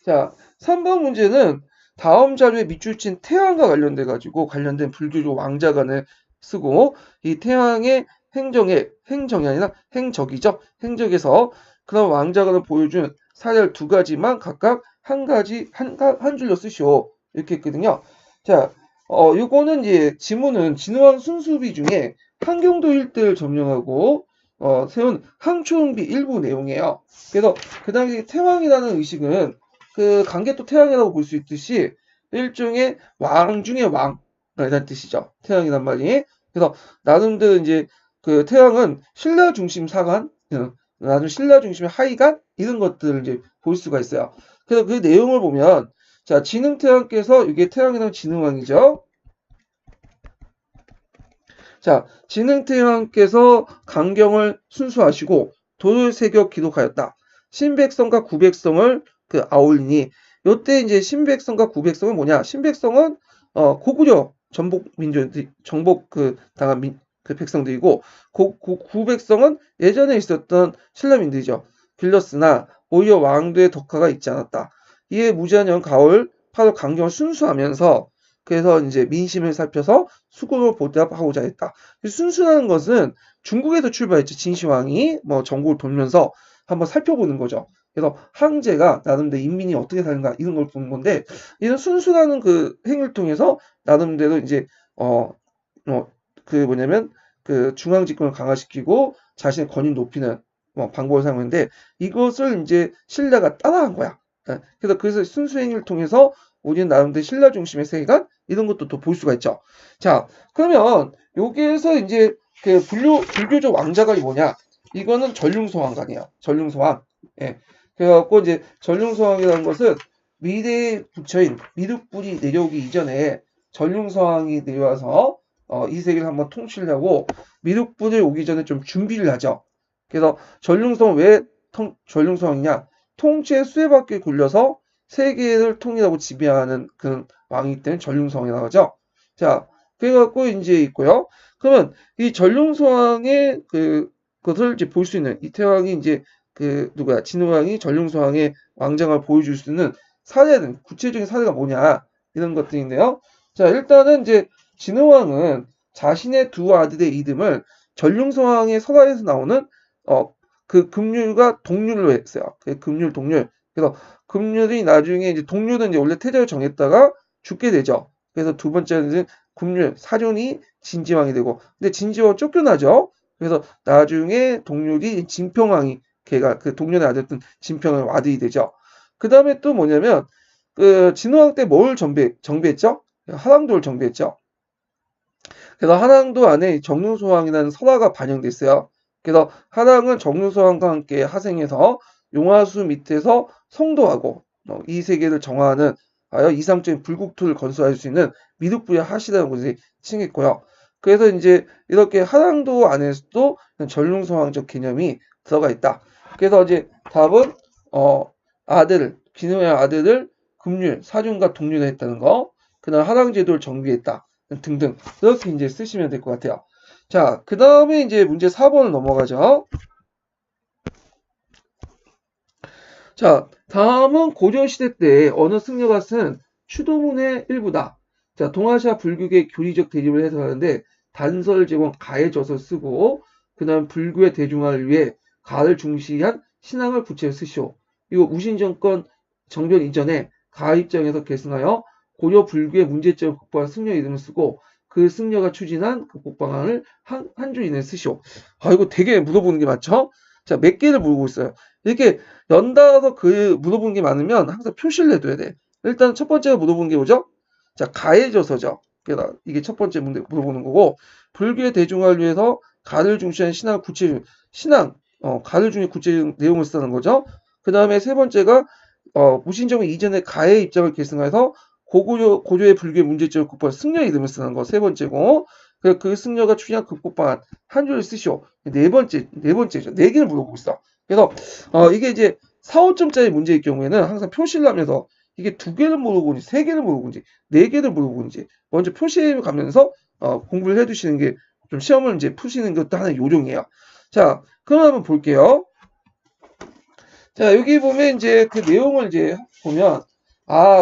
자, 3번 문제는 다음 자료에 밑줄 친 태왕과 관련된 불교적 왕자관을 쓰고 이 태왕의 행정이 아니라 행적이죠. 행적에서 그런 왕자관을 보여준 사례를 2가지만 각각 한 줄로 쓰시오. 이렇게 했거든요. 자, 요거는 이제 지문은 진흥왕 순수비 중에 한경도 일대를 점령하고 세운 항초응비 일부 내용이에요. 그래서 그 당시 태왕이라는 의식은 그 강개토 태왕이라고 볼 수 있듯이 일종의 왕 중의 왕이라는 뜻이죠. 태왕이란 말이. 그래서 나름대로 이제 그 태왕은 신라 중심 사관, 나름 신라 중심의 하이관 이런 것들을 이제 볼 수가 있어요. 그래서 그 내용을 보면 자, 진흥태왕께서 이게 태왕이라면 진흥왕이죠. 자, 진흥태왕께서 강경을 순수하시고 도를 새겨 기록하였다. 신백성과 구백성을 그 아울리니 요때 이제 신백성과 구백성은 뭐냐? 신백성은 고구려 전복 민족 정복 그 당한 그 백성들이고 구백성은 예전에 있었던 신라민들이죠. 빌렸으나 오히려 왕도의 덕화가 있지 않았다. 이에 무자년 가을 8월 강경을 순수하면서 그래서 이제 민심을 살펴서 수국을 보답하고자 했다. 순수라는 것은 중국에서 출발했죠. 진시황이 뭐 전국을 돌면서 한번 살펴보는 거죠. 그래서 황제가 나름대로 인민이 어떻게 사는가 이런 걸 보는 건데 이런 순수라는 그 행위를 통해서 나름대로 이제 그 뭐냐면 그 중앙 집권을 강화시키고 자신의 권위를 높이는 방법을 사용하는데 이것을 이제 신라가 따라한 거야. 그래서 순수 행위를 통해서 우리는 나름대로 신라 중심의 세계관 이런 것도 또 볼 수가 있죠. 자, 그러면 여기에서 이제 그 불교적 왕자가 뭐냐? 이거는 전륜서왕관이에요. 전륜서왕. 예. 그래갖고 이제 전륜서왕이라는 것은 미래의 부처인 미륵불이 내려오기 이전에 전륜서왕이 내려와서 이 세계를 한번 통치하려고 미륵불이 오기 전에 좀 준비를 하죠. 그래서 전륜서왕 왜 전륜서왕이냐? 통치의 수레바퀴에 굴려서 세계를 통일하고 지배하는 그런 왕이기 때문에 전륜서왕이라고 하죠. 자, 그래갖고 이제 있고요. 그러면 이 전륜서왕의 그것을 이제 볼 수 있는 이태왕이 이제 그 누구야 진흥왕이 전륜서왕의 왕장을 보여줄 수 있는 사례는 구체적인 사례가 뭐냐 이런 것들인데요. 자, 일단은 이제 진흥왕은 자신의 두 아들의 이름을 전륜서왕의 설화에서 나오는 그 금률과 동률로 했어요. 그 금률, 동률. 그래서 금률이 나중에 이제 동률은 이제 원래 태자를 정했다가 죽게 되죠. 그래서 두 번째는 금률, 사존이 진지왕이 되고, 근데 진지왕 쫓겨나죠. 그래서 나중에 동률이 진평왕이 걔가 그 동률의 아들던 진평의 아들이 되죠. 그 다음에 또 뭐냐면 그 진흥왕 때 뭘 정비했죠? 한왕도를 정비했죠. 그래서 한왕도 안에 정릉소왕이라는 설화가 반영됐어요. 그래서 한왕은 정릉소왕과 함께 하생해서 용화수 밑에서 성도하고 이 세계를 정화하는 이상적인 불국토를 건설할 수 있는 미륵부의 하시라는 것을 칭했고요. 그래서 이제 이렇게 한왕도 안에서도 전릉소왕적 개념이 들어가 있다. 그래서 이제 답은 기노의 아들을 금률, 사륜과 동률을 했다는 거, 그다음 한왕제도를 정비했다 등등 이렇게 이제 쓰시면 될 것 같아요. 자, 그 다음에 이제 문제 4번을 넘어가죠. 자, 다음은 고려시대 때 어느 승려가 쓴 추도문의 일부다. 자, 동아시아 불교의 교리적 대립을 해석하는데 단설 제공 가해져서 쓰고 그 다음 불교의 대중화를 위해 가를 중시한 신앙을 부채로 쓰시오. 이거 우신정권 정변 이전에 가 입장에서 계승하여 고려 불교의 문제점을 극복한 승려 이름을 쓰고 그 승려가 추진한 극복 방안을 한 줄 이내에 쓰시오. 이거 되게 물어보는 게 많죠? 자, 몇 개를 물어보고 있어요. 이렇게 연달아서 물어보는 게 많으면 항상 표시를 해둬야 돼. 일단 첫 번째가 물어보는 게 뭐죠? 자, 가해져서죠. 그러니까 이게 첫 번째 문제 물어보는 거고, 불교의 대중화를 위해서 가를 중시한 신앙 구체적, 가를 중에 구체적 내용을 쓰는 거죠. 그 다음에 세 번째가, 무신정권 이전에 가해 입장을 계승해서 고조의 불교의 문제점을 극복한 승려 이름을 쓰는 거 세 번째고, 그 승려가 추진한 극복 방안 한 줄을 쓰시오. 네 번째죠. 네 개를 물어보고 있어. 그래서 이게 이제 4, 5점짜리 문제일 경우에는 항상 표시를 하면서 이게 두 개를 물어보는지 세 개를 물어보는지 네 개를 물어보는지 먼저 표시해 가면서 공부를 해두시는 게 좀 시험을 이제 푸시는 것도 하나의 요령이에요. 자, 그럼 한번 볼게요. 자, 여기 보면 이제 그 내용을 이제 보면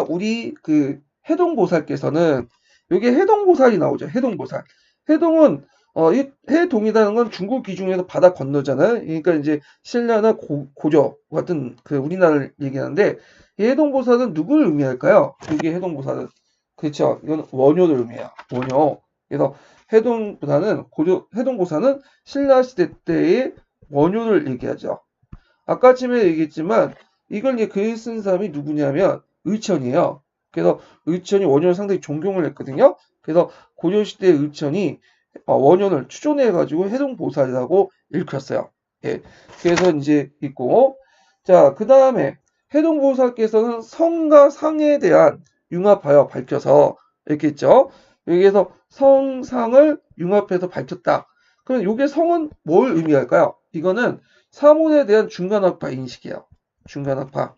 우리 그 해동보살께서는 여기 해동보살이 나오죠. 해동보살. 해동은 이 해동이라는 건 중국 기준에서 바다 건너잖아요. 그러니까 이제 신라나 고조 같은 그 우리나라를 얘기하는데 이 해동보살은 누구를 의미할까요? 여기 해동보살은 그렇죠. 이건 원효를 의미해요. 원효. 그래서 해동보사는 신라시대 때의 원효를 얘기하죠. 아까 전에 얘기했지만 이걸 이제 글 쓴 사람이 누구냐면 의천이에요. 그래서 의천이 원효를 상당히 존경을 했거든요. 그래서 고려시대 의천이 원효를 추존해가지고 해동보살이라고 일컫었어요. 예. 그래서 이제 있고, 자, 그 다음에 해동보살께서는 성과 상에 대한 융합하여 밝혀서 이렇게 있죠. 여기에서 성상을 융합해서 밝혔다. 그럼 이게 성은 뭘 의미할까요? 이거는 사문에 대한 중간학파 인식이에요. 중간학파.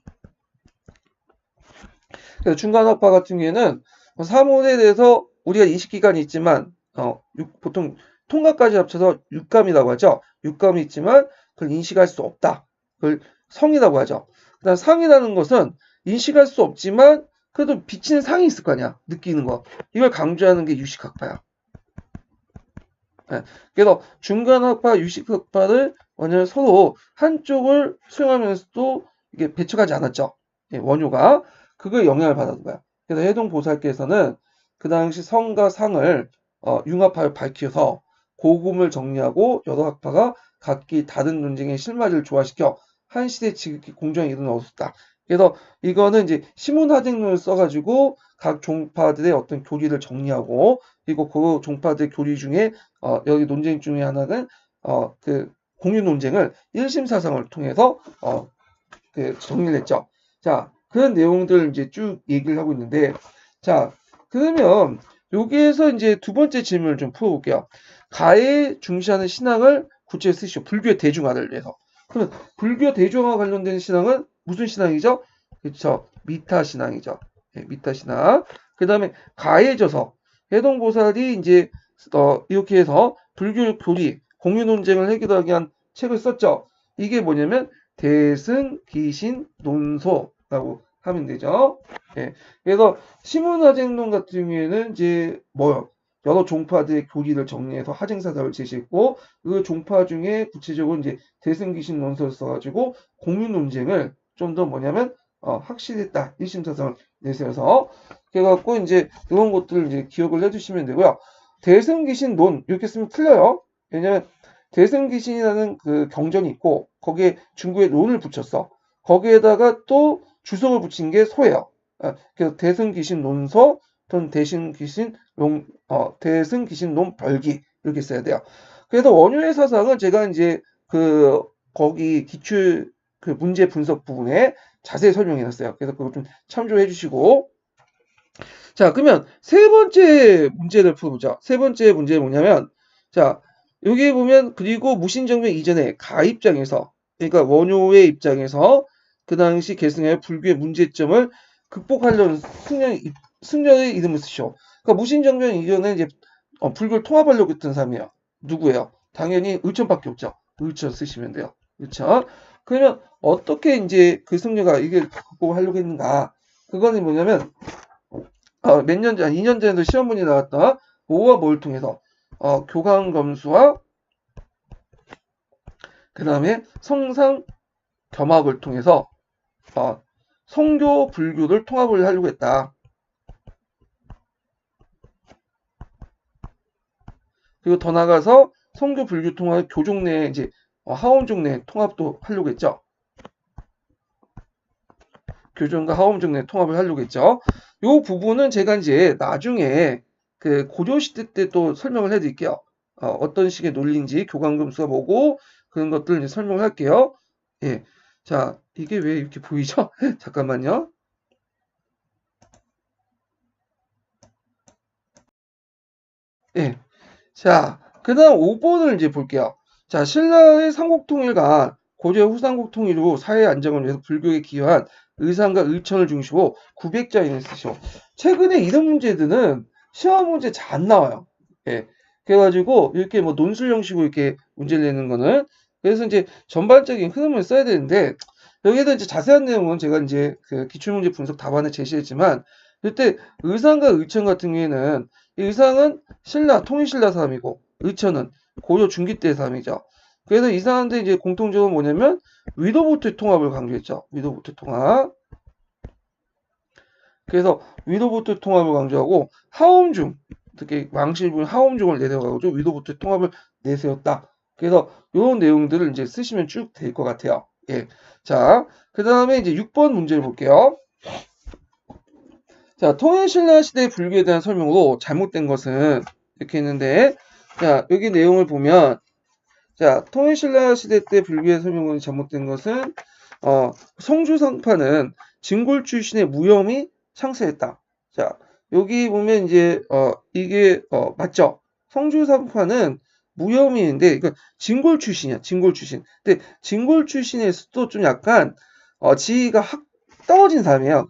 그래서 중간학파 같은 경우에는 사문에 대해서 우리가 인식기관이 있지만 보통 통각까지 합쳐서 육감이라고 하죠. 육감이 있지만 그걸 인식할 수 없다. 그걸 성이라고 하죠. 그다음 상이라는 것은 인식할 수 없지만 그래도 비치는 상이 있을 거 아니야. 느끼는 거. 이걸 강조하는 게 유식학파야. 네. 그래서 중간학파, 유식학파를 완전 서로 한쪽을 수용하면서도 이게 배척하지 않았죠. 예, 원효가 그걸 영향을 받았던 거야. 그래서 해동보살께서는 그 당시 성과 상을 융합하여 밝혀서 고금을 정리하고 여러 학파가 각기 다른 논쟁의 실마리를 조화시켜 한 시대 지극히 공정에 이르렀다. 그래서 이거는 이제 시문화쟁론을 써가지고 각 종파들의 어떤 교리를 정리하고 그리고 그 종파들의 교리 중에 여기 논쟁 중에 하나는 그 공유 논쟁을 1심 사상을 통해서 그 정리를 했죠. 자, 그런 내용들 이제 쭉 얘기를 하고 있는데, 자, 그러면 여기에서 이제 두 번째 질문을 좀 풀어볼게요. 가에 중시하는 신앙을 구체에 쓰시오. 불교의 대중화를 위해서. 그러면 불교 대중화 관련된 신앙은 무슨 신앙이죠? 그렇죠. 미타 신앙이죠. 네, 미타 신앙. 그 다음에 가해져서 해동보살이 이제 이렇게 해서 불교 교리 공유 논쟁을 해결하기 위한 책을 썼죠. 이게 뭐냐면 대승기신 논소라고 하면 되죠. 예. 그래서 시문화쟁론 같은 경우에는 이제 여러 종파들의 교리를 정리해서 하쟁사설을 제시했고 그 종파 중에 구체적으로 이제 대승기신 논소를 써가지고 공유 논쟁을 좀 더 뭐냐면 확실했다 1심 사상을 내세워서 그래갖고 이제 이런 것들을 이제 기억을 해주시면 되고요. 대승기신 논 이렇게 쓰면 틀려요. 왜냐면 대승기신이라는 그 경전이 있고 거기에 중국에 논을 붙였어. 거기에다가 또 주석을 붙인 게 소예요. 그래서 대승기신 논서 또는 대승기신 논 별기 이렇게 써야 돼요. 그래서 원효의 사상은 제가 이제 거기 기출 그 문제 분석 부분에 자세히 설명해 놨어요. 그래서 그거 좀 참조해 주시고. 자, 그러면 세 번째 문제를 풀어보자. 세 번째 문제는 뭐냐면, 자, 여기 보면, 그리고 무신정변 이전에 가 입장에서, 그러니까 원효의 입장에서 그 당시 계승하여 불교의 문제점을 극복하려는 승려의 이름을 쓰시오. 그러니까 무신정변 이전에 이제 불교를 통합하려고 했던 사람이에요. 누구예요? 당연히 의천밖에 없죠. 의천 쓰시면 돼요. 의천. 그러면 어떻게 이제 그 승려가 이걸 극복하려고 했는가? 그거는 뭐냐면, 몇 년 전, 2년 전에도 시험 문제 나왔던 뭐와 뭘 통해서 교강검수와 그 다음에 성상 겸합을 통해서 성교 불교를 통합을 하려고 했다. 그리고 더 나가서 성교 불교 통합 교종 내 이제 하원종 내 통합도 하려고 했죠. 교종과 하원종 내 통합을 하려고 했죠. 이 부분은 제가 이제 나중에 그 고려시대 때 또 설명을 해드릴게요. 어떤 식의 논리인지 교감금수가 뭐고 그런 것들 이제 설명을 할게요. 예, 자 이게 왜 이렇게 보이죠? 잠깐만요. 예, 자 그다음 5번을 이제 볼게요. 자 신라의 삼국통일과 고려 후삼국통일로 사회 안정을 위해서 불교에 기여한 의상과 의천을 중심으로 900자인을 쓰시오. 최근에 이런 문제들은 시험 문제 잘 안 나와요. 예. 그래가지고 이렇게 뭐 논술 형식으로 이렇게 문제를 내는 거는 그래서 이제 전반적인 흐름을 써야 되는데 여기에서 이제 자세한 내용은 제가 이제 그 기출문제 분석 답안에 제시했지만 이때 의상과 의천 같은 경우에는 이 의상은 신라 통일신라 사람이고 의천은 고려 중기 때 사람이죠. 그래서 이 사람들 이제 공통적으로 뭐냐면 위도부터 통합을 강조했죠. 위도부터 통합. 그래서 위로부터 통합을 강조하고 하엄중, 특히 왕실분 하엄중을 내세워가지고 위로부터 통합을 내세웠다. 그래서 이런 내용들을 이제 쓰시면 쭉 될 것 같아요. 예. 자, 그 다음에 이제 6번 문제를 볼게요. 자, 통일신라 시대 불교에 대한 설명으로 잘못된 것은 이렇게 있는데, 자, 여기 내용을 보면, 자, 통일신라 시대 때 불교의 설명으로 잘못된 것은, 성주상파는 진골 출신의 무염이 창세했다. 자, 여기 보면 이제, 이게, 맞죠? 성주상파는 무염이인데, 이건 진골 출신이야, 진골 출신. 근데 진골 출신에서도 좀 약간, 지위가 떨어진 사람이에요.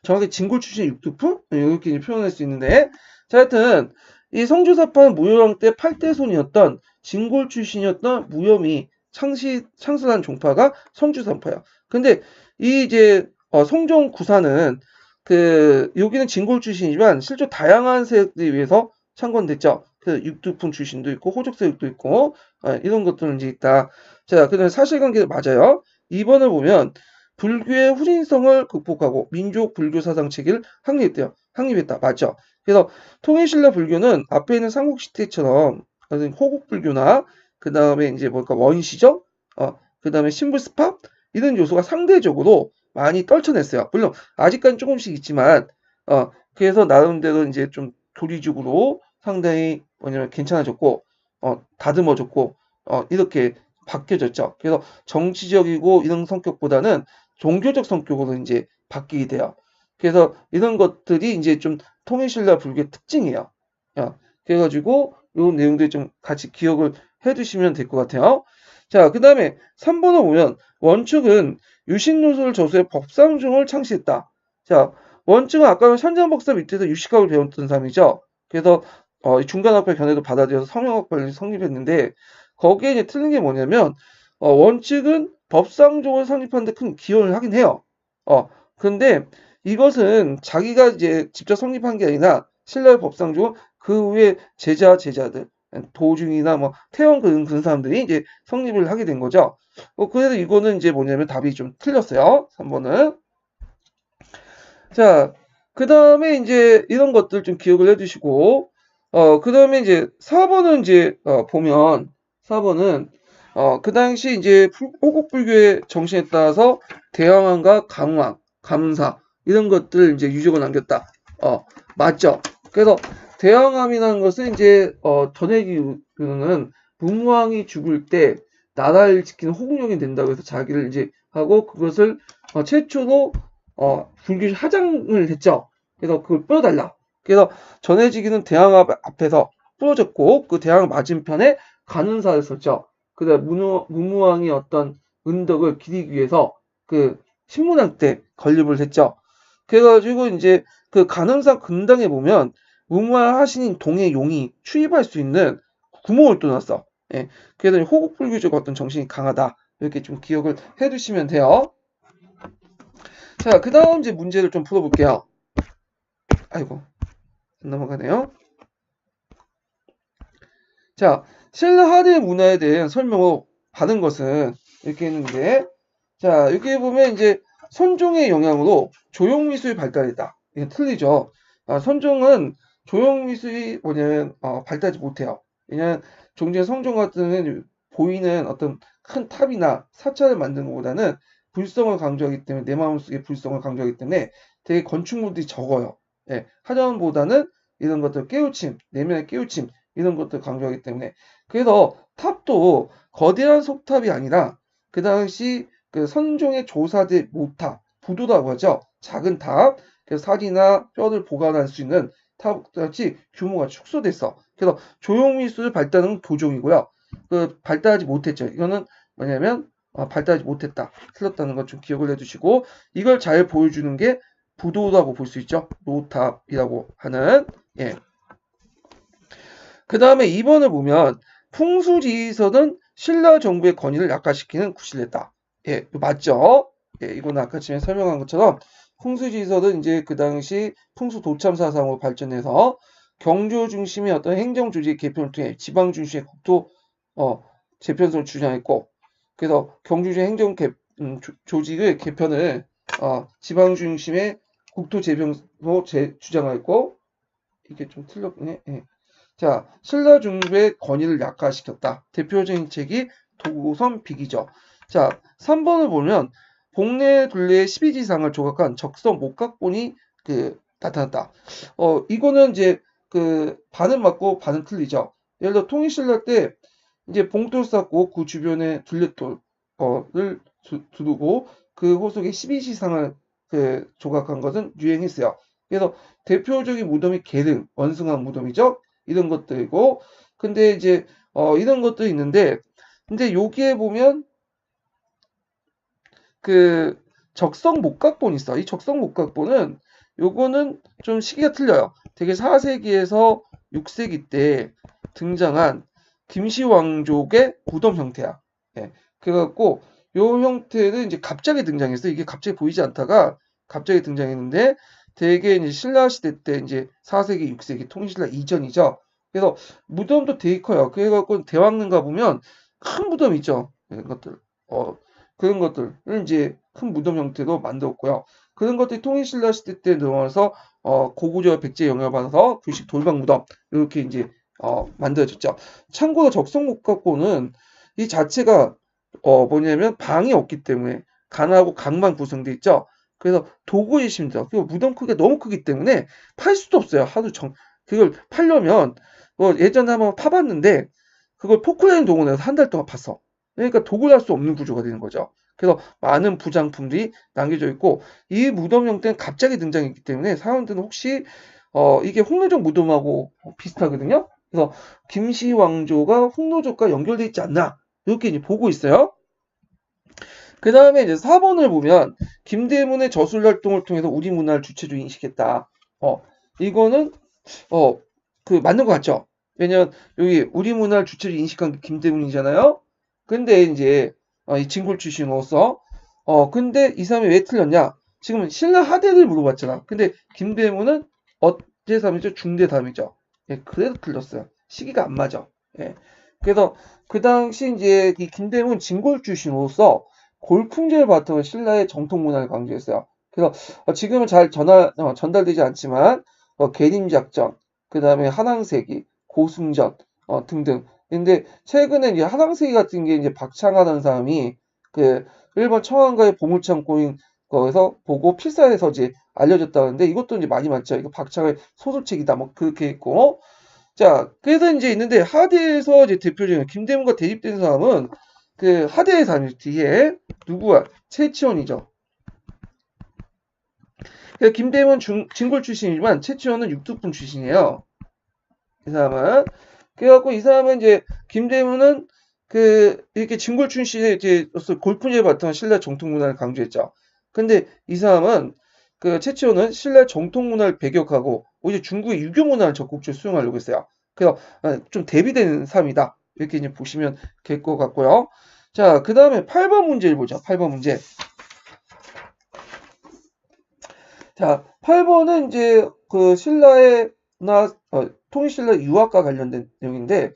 정확히 진골 출신 육두품? 이렇게 표현할 수 있는데, 자, 하여튼, 이 성주사파는 무효왕 때 8대손이었던 진골 출신이었던 무염이 창설한 종파가 성주사파야. 근데 이 이제 성종 구사는 여기는 진골 출신이지만 실제 다양한 세력들에 의해서 창건됐죠. 그 육두품 출신도 있고 호족세력도 있고 이런 것들은 이제 있다. 자, 그다음에 사실관계도 맞아요. 2번을 보면 불교의 후진성을 극복하고 민족 불교 사상 체계를 확립했다. 맞죠? 그래서 통일신라 불교는 앞에 있는 삼국시대처럼 호국 불교나 그 다음에 이제 뭘까 원시적, 그 다음에 신불스팝 이런 요소가 상대적으로 많이 떨쳐냈어요. 물론 아직까지 조금씩 있지만, 그래서 나름대로 이제 좀 교리적으로 상당히 뭐냐면 괜찮아졌고, 다듬어졌고, 이렇게 바뀌어졌죠. 그래서 정치적이고 이런 성격보다는 종교적 성격으로 이제 바뀌게 돼요. 그래서 이런 것들이 이제 좀 통일신라 불교의 특징이에요. 그래가지고 이 내용들 좀 같이 기억을 해두시면 될 것 같아요. 자, 그 다음에 3번을 보면 원축은 유식노소를 저수해 법상중을 창시했다. 자, 원축은 아까 선장법사 밑에서 유식학을 배웠던 사람이죠. 그래서 중간학파 견해도 받아들여서 성형학파를 성립했는데 거기에 이제 틀린 게 뭐냐면 원칙은 법상종을 성립하는 데 큰 기여를 하긴 해요. 근데 이것은 자기가 이제 직접 성립한 게 아니라 신라의 법상종은 그 후에 제자들, 도중이나 뭐 태원 그런 사람들이 이제 성립을 하게 된 거죠. 그래서 이거는 이제 뭐냐면 답이 좀 틀렸어요. 3번은. 자, 그 다음에 이제 이런 것들 좀 기억을 해두시고, 그 다음에 이제 4번은 이제, 보면, 4번은, 그 당시 이제 호국불교의 정신에 따라서 대항왕과 강왕, 감사, 이런 것들 이제 유적을 남겼다. 맞죠? 그래서 대항암이라는 것은 이제, 전해기는 문왕이 죽을 때 나라를 지키는 호국령이 된다고 해서 자기를 이제 하고 그것을 최초로 불교 하장을 했죠. 그래서 그걸 뿌려달라. 그래서 전해지기는 대항 앞에서 뿌려졌고 그 대항 맞은편에 간은사를 썼죠. 그다음 문무왕이 어떤 은덕을 기리기 위해서 그 신문왕 때 건립을 했죠. 그래가지고 이제 그 간은사 근당에 보면 문무왕 하신인 동해 용이 출입할 수 있는 구멍을 뚫어놨어. 예. 그래서 호국불교적 어떤 정신이 강하다. 이렇게 좀 기억을 해두시면 돼요. 자, 그 다음 이제 문제를 좀 풀어볼게요. 아이고, 넘어가네요. 자, 신라 하대 문화에 대한 설명을 받은 것은 이렇게 했는데, 자, 여기 보면 이제 선종의 영향으로 조형미술이 발달했다. 이게 틀리죠. 선종은 조형미술이 뭐냐면, 발달하지 못해요. 왜냐면, 종종 성종 같은 보이는 어떤 큰 탑이나 사찰을 만드는 것보다는 불성을 강조하기 때문에, 내 마음속에 불성을 강조하기 때문에 되게 건축물들이 적어요. 예, 화전보다는 이런 것들 깨우침, 내면의 깨우침, 이런 것들 강조하기 때문에. 그래서 탑도 거대한 속탑이 아니라 그 당시 그 선종의 조사대 모탑, 부도라고 하죠. 작은 탑, 그래서 살이나 뼈를 보관할 수 있는 탑같이 규모가 축소됐어. 그래서 조형미술 발달은 교종이고요. 그 발달하지 못했죠. 이거는 뭐냐면 발달하지 못했다. 틀렸다는 것 좀 기억을 해두시고 이걸 잘 보여주는 게 부도라고 볼 수 있죠. 노탑이라고 하는. 예. 그 다음에 2번을 보면 풍수지휘서는 신라 정부의 권위를 약화시키는 구실을 했다. 예, 맞죠? 예, 이거는 아까 전에 설명한 것처럼 풍수지휘서는 이제 그 당시 풍수 도참 사상으로 발전해서 경주 중심의 어떤 행정 조직 개편을 통해 지방 중심의 국토 재편성을 주장했고, 그래서 경주 중심 행정 조직의 개편을 지방 중심의 국토재병로 주장하였고, 이게 좀 틀렸네. 예. 자, 신라 중부의 권위를 약화시켰다. 대표적인 책이 도고선 비기죠. 자, 3번을 보면 복례 둘레의 12지상을 조각한 적성 목각본이 나타났다. 이거는 이제 반은 맞고 반은 틀리죠. 예를 들어 통일신라 때 이제 봉돌 쌓고 그 주변에 둘레돌을 두르고 그 호속에 12지상을 조각한 것은 유행했어요. 그래서 대표적인 무덤이 계릉, 원숭아 무덤이죠. 이런 것들이고, 근데 이제 이런 것도 있는데, 근데 여기에 보면 적성 목각본이 있어. 이 적성 목각본은 요거는 좀 시기가 틀려요. 되게 4세기에서 6세기 때 등장한 김씨왕족의 무덤 형태야. 예. 그래갖고 요 형태는 이제 갑자기 등장했어요. 이게 갑자기 보이지 않다가 갑자기 등장했는데 되게 이제 신라 시대 때 이제 4세기, 6세기 통신라 이전이죠. 그래서 무덤도 되게 커요. 그래갖고 대왕릉 가보면 큰 무덤 있죠. 이런 것들. 그런 것들을 이제 큰 무덤 형태로 만들었고요. 그런 것들이 통일신라 시대 때 들어와서 고구려 백제 영향을 받아서 불식 돌방 무덤 이렇게 이제 만들어졌죠. 참고로 적성목각고는 이 자체가 뭐냐면 방이 없기 때문에 간하고 강만 구성되어 있죠. 그래서 도구이십니다. 그리고 무덤 크기가 너무 크기 때문에 팔 수도 없어요. 그걸 팔려면 예전에 한번 파봤는데 그걸 포크레인 동원해서 한 달 동안 팠어. 그러니까 도굴할 수 없는 구조가 되는 거죠. 그래서 많은 부장품들이 남겨져 있고 이 무덤 형태는 갑자기 등장했기 때문에 사람들은 혹시 이게 홍로족 무덤하고 비슷하거든요. 그래서 김씨 왕조가 홍로족과 연결돼 있지 않나 이렇게 이제 보고 있어요. 그 다음에 이제 4번을 보면 김대문의 저술 활동을 통해서 우리 문화를 주체적으로 인식했다. 이거는 맞는 것 같죠? 왜냐면 여기 우리 문화를 주체적으로 인식한 게 김대문이잖아요. 근데 이제 이 진골 출신으로서 근데 이 사람이 왜 틀렸냐? 지금 신라 하대를 물어봤잖아. 근데 김대문은 어제 사람이죠? 중대 사람이죠. 예, 그래도 틀렸어요. 시기가 안 맞아. 예. 그래서 그 당시 이제 이 김대문 진골 출신으로서 골풍제를 바탕으로 신라의 정통 문화를 강조했어요. 그래서 지금은 잘 전달되지 않지만 계림작전, 그 다음에 한왕세기, 고승전 등등. 근데 최근에 이제 한왕세기 같은 게 이제 박창하라는 사람이 일본 청와가의 보물창고인 거에서 보고 필사해서 이제 알려졌다는데 이것도 이제 많이 맞죠. 이거 박창의 소설책이다. 뭐 그렇게 있고. 자, 그래서 이제 있는데 하대에서 이제 대표적인 김대문과 대립된 사람은 하대의 사람 뒤에 누구야? 최치원이죠. 김대문 진골 출신이지만 최치원은 육두품 출신이에요. 이 사람은. 그래갖고 이 사람은 이제 김대문은 이렇게 진골 출신의 이제 골프제 바탕 신라 정통 문화를 강조했죠. 근데 이 사람은 최치원은 신라 정통 문화를 배격하고 오히려 중국의 유교 문화를 적극적으로 수용하려고 했어요. 그래서 좀 대비되는 사람이다. 이렇게 이제 보시면 될 것 같고요. 자, 그 다음에 8번 문제를 보자. 8번 문제. 자, 8번은 이제 신라의 통일신라 유학과 관련된 내용인데,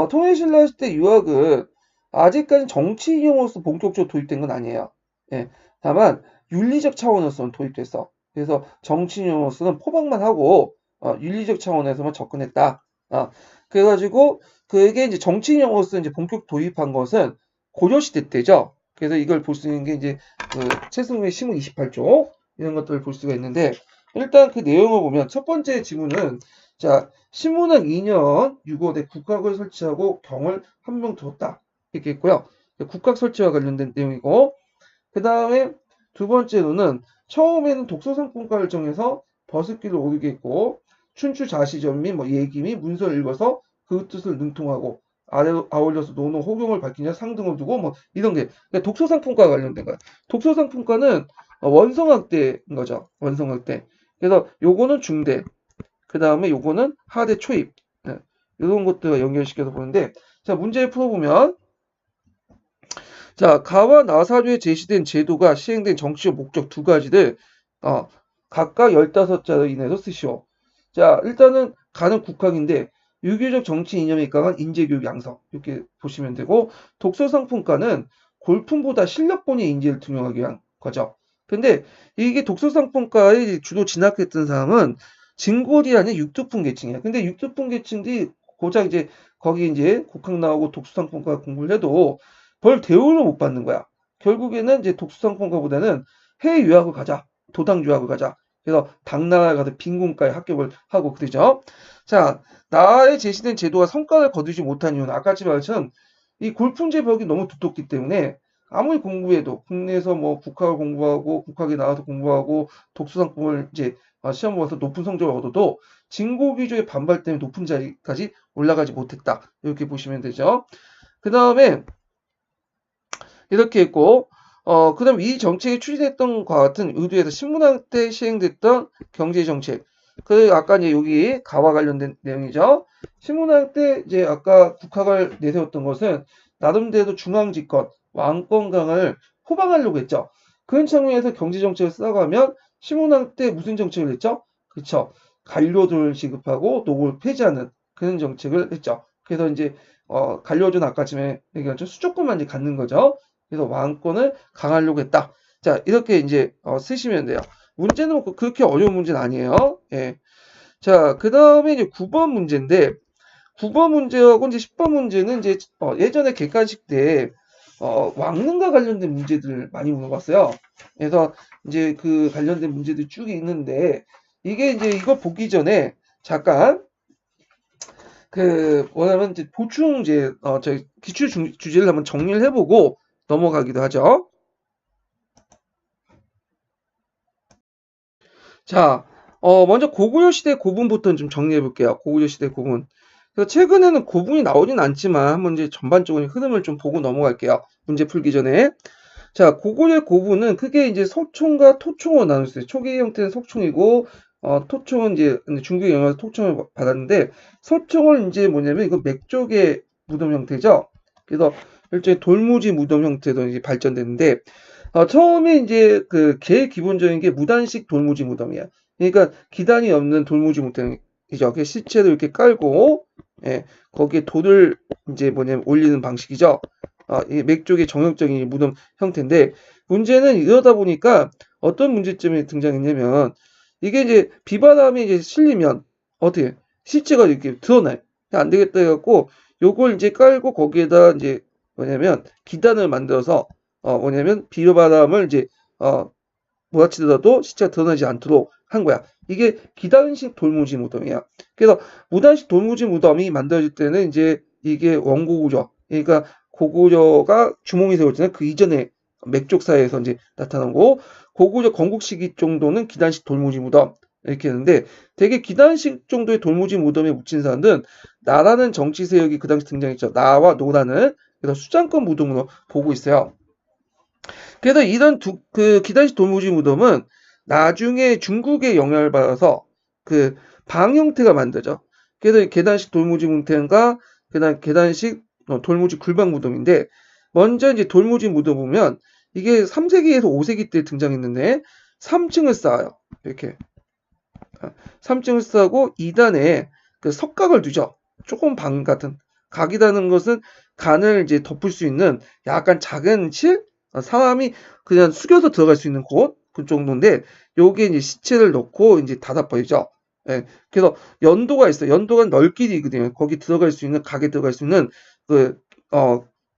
통일신라 시대 유학은 아직까지 정치 이용으로서 본격적으로 도입된 건 아니에요. 예, 다만 윤리적 차원에서는 도입됐어. 그래서 정치 이용으로서는 포박만 하고 윤리적 차원에서만 접근했다. 그래가지고 그게 이제 정치 이용으로서 이제 본격 도입한 것은 고려시대 때죠. 그래서 이걸 볼 수 있는 게 이제 최승우의 시문 28조 이런 것들을 볼 수가 있는데 일단 그 내용을 보면 첫 번째 지문은 자 신문학 2년 6월에 국학을 설치하고 경을 한 명 두었다 이렇게 있고요. 국학 설치와 관련된 내용이고 그 다음에 두 번째로는 처음에는 독서상품과를 정해서 버스길을 오르게 했고 춘추 자시전 및 예기 및 문서를 읽어서 그 뜻을 능통하고 아울러서 노노 호경을 밝히냐 상등을 두고 이런 게 그러니까 독서상품과와 관련된 거야. 독서상품과는 원성학대인 거죠. 원성학대. 그래서 요거는 중대. 그 다음에 요거는 하대 초입. 이런 것들과 연결시켜서 보는데 자 문제를 풀어보면 자 가와 나사주에 제시된 제도가 시행된 정치적 목적 두 가지를 각각 15자로 인해서 쓰시오. 자 일단은 가는 국학인데 유교적 정치 이념에 입각한 인재교육 양성 이렇게 보시면 되고 독서상품과는 골품보다 실력본의 인재를 등용하기 위한 거죠. 근데 이게 독서상품과에 주로 진학했던 사람은 진골이 아닌 육두품 계층이야. 근데 육두품 계층들이 고작 이제 거기 이제 국학 나오고 독서상품과 공부를 해도 별 대우를 못 받는 거야. 결국에는 이제 독서상품과보다는 해외 유학을 가자. 도당 유학을 가자. 그래서 당나라에 가서 빈군과에 합격을 하고 그러죠. 자, 나의 제시된 제도가 성과를 거두지 못한 이유는 아까 말처럼 이 골품제 벽이 너무 두텁기 때문에 아무리 공부해도 국내에서 뭐 국학을 공부하고 국학에 나와서 공부하고 독서상품을 이제 시험 보고서 높은 성적을 얻어도 진고 위주의 반발 때문에 높은 자리까지 올라가지 못했다. 이렇게 보시면 되죠. 그 다음에 이렇게 했고 그 다음 이 정책이 추진했던 것과 같은 의도에서 신문학 때 시행됐던 경제정책 그 아까 이제 여기 가와 관련된 내용이죠. 신문학 때 이제 아까 국학을 내세웠던 것은 나름대로 중앙집권 왕권 강을 포방하려고 했죠. 그런 측면에서 경제정책을 써가면 신문학 때 무슨 정책을 했죠? 그쵸. 관료들을 지급하고 노고를 폐지하는 그런 정책을 했죠. 그래서 이제 관료들은 아까 전에 얘기한 수조권만 이제 갖는 거죠. 그래서 왕권을 강화하려고 했다. 자, 이렇게 이제 쓰시면 돼요. 문제는 뭐 그렇게 어려운 문제는 아니에요. 예. 자, 그 다음에 이제 9번 문제인데, 9번 문제하고 이제 10번 문제는 이제 예전에 객관식 때 왕릉과 관련된 문제들 많이 물어봤어요. 그래서 이제 그 관련된 문제들 쭉 있는데, 이게 이제 이거 보기 전에 잠깐 뭐냐면 이제 보충 이제 저희 기출 주제를 한번 정리를 해보고 넘어가기도 하죠. 자, 먼저 고구려 시대 고분부터 좀 정리해 볼게요. 고구려 시대 고분. 그래서 최근에는 고분이 나오진 않지만 한번 이제 전반적인 흐름을 좀 보고 넘어갈게요. 문제 풀기 전에. 자, 고구려 고분은 크게 이제 석총과 토총으로 나눌 수 있어요. 초기 형태는 석총이고, 토총은 이제 중국의 영향에서 토총을 받았는데, 석총은 이제 뭐냐면 이거 맥족의 무덤 형태죠. 그래서 일종의 돌무지 무덤 형태로 이제 발전됐는데, 처음에 이제 제일 기본적인 게 무단식 돌무지 무덤이야. 그러니까 기단이 없는 돌무지 무덤이죠. 그 시체를 이렇게 깔고, 예, 거기에 돌을 이제 뭐냐면 올리는 방식이죠. 이 맥족의 정형적인 무덤 형태인데, 문제는 이러다 보니까 어떤 문제점이 등장했냐면, 이게 이제 비바람이 이제 실리면, 어떻게, 시체가 이렇게 드러나요. 안 되겠다 해갖고, 요걸 이제 깔고 거기에다 이제 뭐냐면, 기단을 만들어서 뭐냐면 비바람을 이제 몰아치더라도 시체가 드러나지 않도록 한 거야. 이게 기단식 돌무지 무덤이야. 그래서 무단식 돌무지 무덤이 만들어질 때는 이제 이게 원고구려, 그러니까 고구려가 주몽이 세웠잖아요. 그 이전에 맥족사에서 이제 나타난 거. 고구려 건국 시기 정도는 기단식 돌무지 무덤 이렇게 했는데 되게 기단식 정도의 돌무지 무덤에 묻힌 사람들은 나라는 정치 세력이 그 당시 등장했죠. 나와 노라는 그래서 수장권 무덤으로 보고 있어요. 그래서 이런 기단식 돌무지 무덤은 나중에 중국의 영향을 받아서 방 형태가 만들죠. 그래서 계단식 돌무지 형태가 그다음 계단식 돌무지 굴방 무덤인데 먼저 이제 돌무지 무덤 보면 이게 3세기에서 5세기 때 등장했는데 3층을 쌓아요. 이렇게 3층을 쌓고 2단에 석각을 두죠. 조금 방 같은 각이라는 것은 간을 이제 덮을 수 있는 약간 작은 실 사람이 그냥 숙여서 들어갈 수 있는 곳, 그 정도인데, 여기에 이제 시체를 넣고 이제 닫아버리죠. 예. 그래서 연도가 있어요. 연도가 널끼리거든요. 거기 들어갈 수 있는, 각에 들어갈 수 있는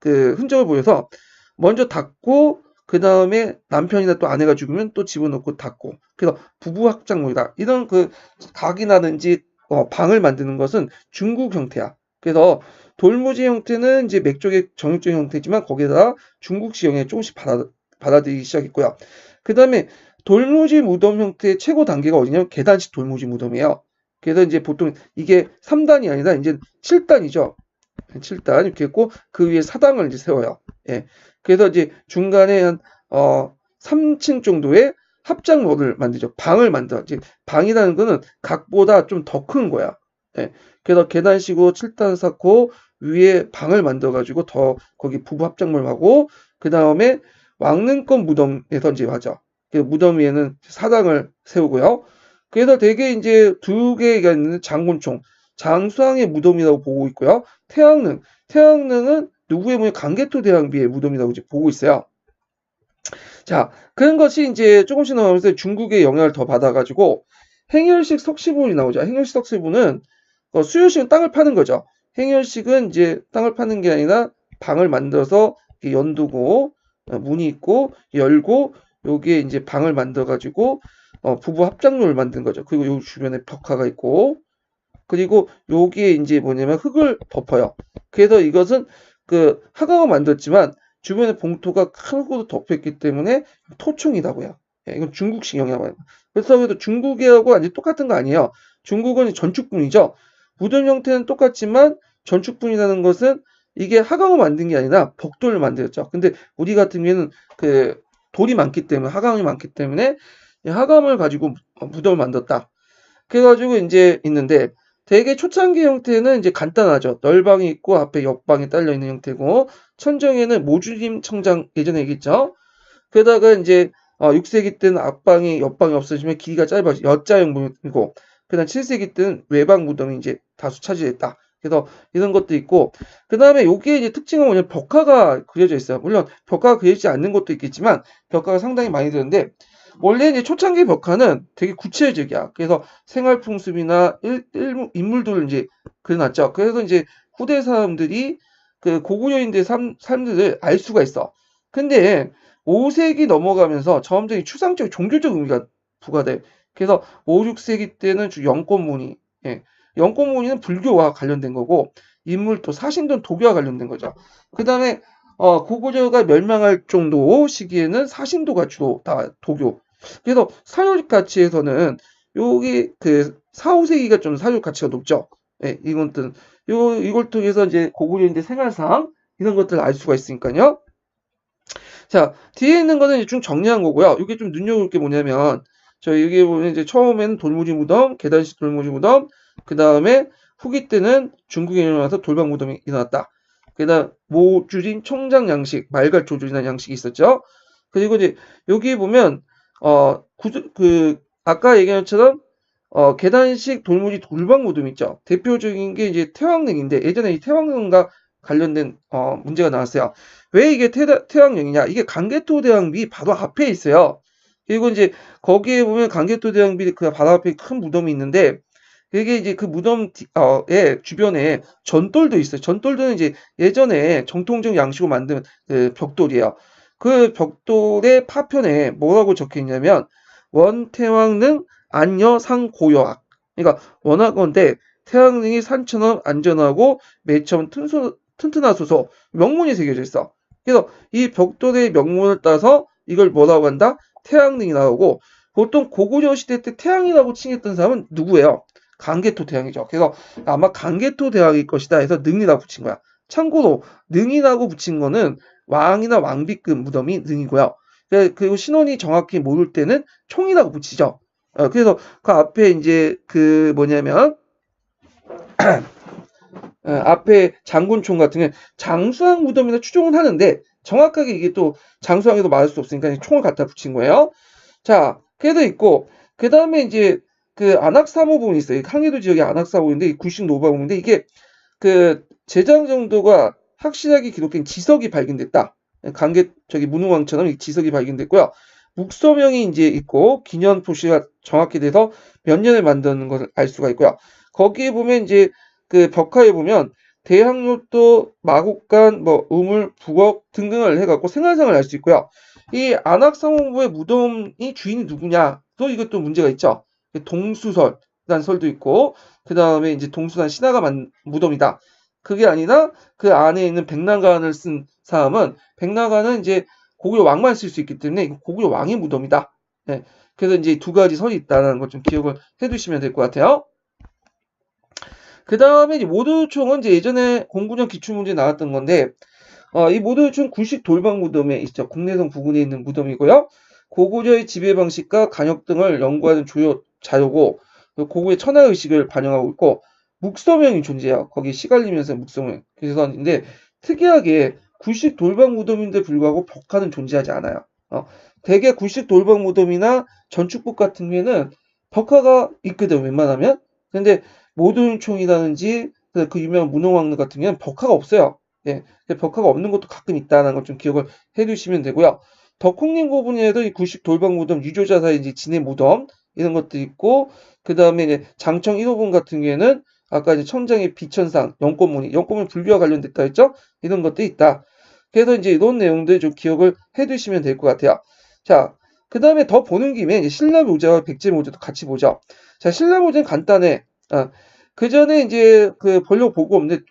흔적을 보여서 먼저 닫고, 그 다음에 남편이나 또 아내가 죽으면 또 집어넣고 닫고. 그래서 부부 확장물이다. 이런 각이라든지 방을 만드는 것은 중국 형태야. 그래서 돌무지 형태는 이제 맥족의 정육적인 형태지만 거기에다 중국식 영향을 조금씩 받아들이기 시작했고요. 그 다음에 돌무지 무덤 형태의 최고 단계가 어디냐면 계단식 돌무지 무덤이에요. 그래서 이제 보통 이게 3단이 아니라 이제 7단이죠. 7단 이렇게 했고 그 위에 사당을 이제 세워요. 예. 그래서 이제 중간에 한 3층 정도의 합장로를 만들죠. 방을 만들어. 이제 방이라는 거는 각보다 좀 더 큰 거야. 예. 그래서 계단식으로 7단 쌓고 위에 방을 만들어 가지고 더 거기 부부 합장물 하고 그 다음에 왕릉권 무덤에서 이제 하죠. 그 무덤 위에는 사당을 세우고요. 그래서 되게 이제 두 개가 있는 장군총, 장수왕의 무덤이라고 보고 있고요. 태양릉은 누구의 무덤 강개토 대왕비의 무덤이라고 이제 보고 있어요. 자, 그런 것이 이제 조금씩 나오면서 중국의 영향을 더 받아가지고 행렬식 석시본이 나오죠. 행렬식 석시본은 수요식은 땅을 파는 거죠. 행렬식은 이제 땅을 파는 게 아니라 방을 만들어서 연두고 문이 있고 열고 여기에 이제 방을 만들어가지고 부부 합장로를 만든 거죠. 그리고 요 주변에 벽화가 있고 그리고 여기에 이제 뭐냐면 흙을 덮어요. 그래서 이것은 그 화강을 만들었지만 주변에 봉토가 큰 흙으로 덮였기 때문에 토총이라고요. 예, 이건 중국식 영향이에요. 그래서 그래도 중국하고 완전 똑같은 거 아니에요. 중국은 전축분이죠. 무덤 형태는 똑같지만 전축분이라는 것은 이게 화강을 만든 게 아니라 벽돌을 만들었죠. 근데 우리 같은 경우에는 그 돌이 많기 때문에 화강이 많기 때문에 화강을 가지고 무덤을 만들었다. 그래가지고 이제 있는데 되게 초창기 형태는 이제 간단하죠. 널방이 있고 앞에 옆방이 딸려 있는 형태고 천정에는 모주림 청장 예전에 얘기했죠. 게다가 이제 6세기 때는 앞방이 옆방이 없어지면 길이가 짧아져 여자형 무덤이고 그다음 7세기 때는 외방 무덤이 이제 다수 차지했다. 그래서 이런 것도 있고 그 다음에 여기에 이제 특징은 뭐냐면 벽화가 그려져 있어요. 물론 벽화가 그려지지 않는 것도 있겠지만 벽화가 상당히 많이 드는데 원래 이제 초창기 벽화는 되게 구체적이야. 그래서 생활풍습이나 인물들을 이제 그려놨죠. 그래서 이제 후대 사람들이 그 고구려인들의 삶들을 알 수가 있어. 근데 5세기 넘어가면서 점점 추상적 종교적 의미가 부과돼. 그래서 5, 6세기 때는 주 영권문의, 예. 영권문의는 불교와 관련된 거고 인물도 사신도는 도교와 관련된 거죠. 그 다음에 고구려가 멸망할 정도 시기에는 사신도가 주로 다 도교. 그래서 사유리 가치에서는 여기 그 4, 5세기가 좀 사유리 가치가 높죠. 예, 이것들 이걸 통해서 이제 고구려인의 생활상 이런 것들을 알 수가 있으니까요. 자, 뒤에 있는 거는 이제 좀 정리한 거고요. 이게 좀 눈여볼 게 뭐냐면 여기 보면 이제 처음에는 돌무지 무덤, 계단식 돌무지 무덤, 그 다음에 후기 때는 중국에 일어나서 돌방 무덤이 일어났다. 그다음 모주린 총장 양식, 말갈 조준이라는 양식이 있었죠. 그리고 이제 여기 보면 아까 얘기한 것처럼 계단식 돌무지 돌방 무덤 있죠. 대표적인 게 이제 태왕릉인데 예전에 이 태왕릉과 관련된 문제가 나왔어요. 왜 이게 태왕릉이냐? 이게 강개토 대왕비 바로 앞에 있어요. 그리고 이제 거기에 보면 강개토 대왕비 그 바로 앞에 큰 무덤이 있는데 이게 이제 그 무덤 주변에 전돌도 있어요. 전돌도는 이제 예전에 정통적 양식으로 만든 그 벽돌이에요. 그 벽돌의 파편에 뭐라고 적혀 있냐면 원태왕릉 안여상고여악. 그러니까 원하건대 태왕릉이 산처럼 안전하고 매처럼 튼튼하소서 명문이 새겨져 있어. 그래서 이 벽돌의 명문을 따서 이걸 뭐라고 한다? 태왕릉이 나오고 보통 고구려 시대 때 태왕이라고 칭했던 사람은 누구예요? 강개토 대왕이죠. 그래서 아마 강개토 대왕일 것이다 해서 능이라고 붙인 거야. 참고로 능이라고 붙인 거는 왕이나 왕비급 무덤이 능이고요. 그리고 신원이 정확히 모를 때는 총이라고 붙이죠. 그래서 그 앞에 이제 그 뭐냐면 앞에 장군총 같은 경우는 장수왕 무덤이나 추종은 하는데 정확하게 이게 또 장수왕에도 맞을 수 없으니까 총을 갖다 붙인 거예요. 자, 그래도 있고 그 다음에 이제 그 안악사모봉이 있어요. 항해도 지역의 안악사모인데 90 노바봉인데 이게 그 제장 정도가 확실하게 기록된 지석이 발견됐다. 문흥왕처럼 지석이 발견됐고요. 묵서명이 이제 있고 기년 표시가 정확히 돼서 몇 년에 만드는 것을 알 수가 있고요. 거기에 보면 이제 그 벽화에 보면 대항로도 마곡간 뭐 우물 부엌 등등을 해갖고 생활상을 알 수 있고요. 이 안악사모부의 무덤이 주인이 누구냐? 또 이것도 문제가 있죠. 동수설이라는 설도 있고 그 다음에 이제 동수산 신하가 무덤이다. 그게 아니라 그 안에 있는 백랑간을 쓴 사람은 백랑간은 이제 고구려 왕만 쓸 수 있기 때문에 고구려 왕의 무덤이다. 네. 그래서 이제 두 가지 설이 있다는 걸 좀 기억을 해두시면 될 것 같아요. 그 다음에 이제 모두총은 이제 예전에 공군형 기출문제 나왔던 건데 이 모두총 구식 돌방 무덤에 있죠. 국내성 부근에 있는 무덤이고요. 고구려의 지배 방식과 간역 등을 연구하는 주요 자료고 고구려의 천하 의식을 반영하고 있고 묵서명이 존재해요. 거기 시갈리면서 묵서명. 그래서 근데 특이하게 구식 돌방 무덤인데 불구하고 벽화는 존재하지 않아요. 대개 구식 돌방 무덤이나 전축복 같은 경우에는 벽화가 있거든 웬만하면. 근데 모두총이라든지 그 유명한 문흥왕릉 같은 경우는 벽화가 없어요. 예, 벽화가 없는 것도 가끔 있다는 걸 좀 기억을 해두시면 되고요. 덕홍림 고분에도 이 구식 돌방 무덤, 유조자사의 이제 진해 무덤 이런 것도 있고, 그 다음에 이제 장청 1호분 같은 경우에는 아까 이제 천장의 비천상, 연꽃무늬 불교와 관련됐다 했죠? 이런 것도 있다. 그래서 이제 이런 내용들 좀 기억을 해두시면 될 것 같아요. 자, 그 다음에 더 보는 김에 이제 신라 묘제와 백제 묘제도 같이 보죠. 자, 신라 묘제는 간단해. 그 전에 이제 별로 보고 없는데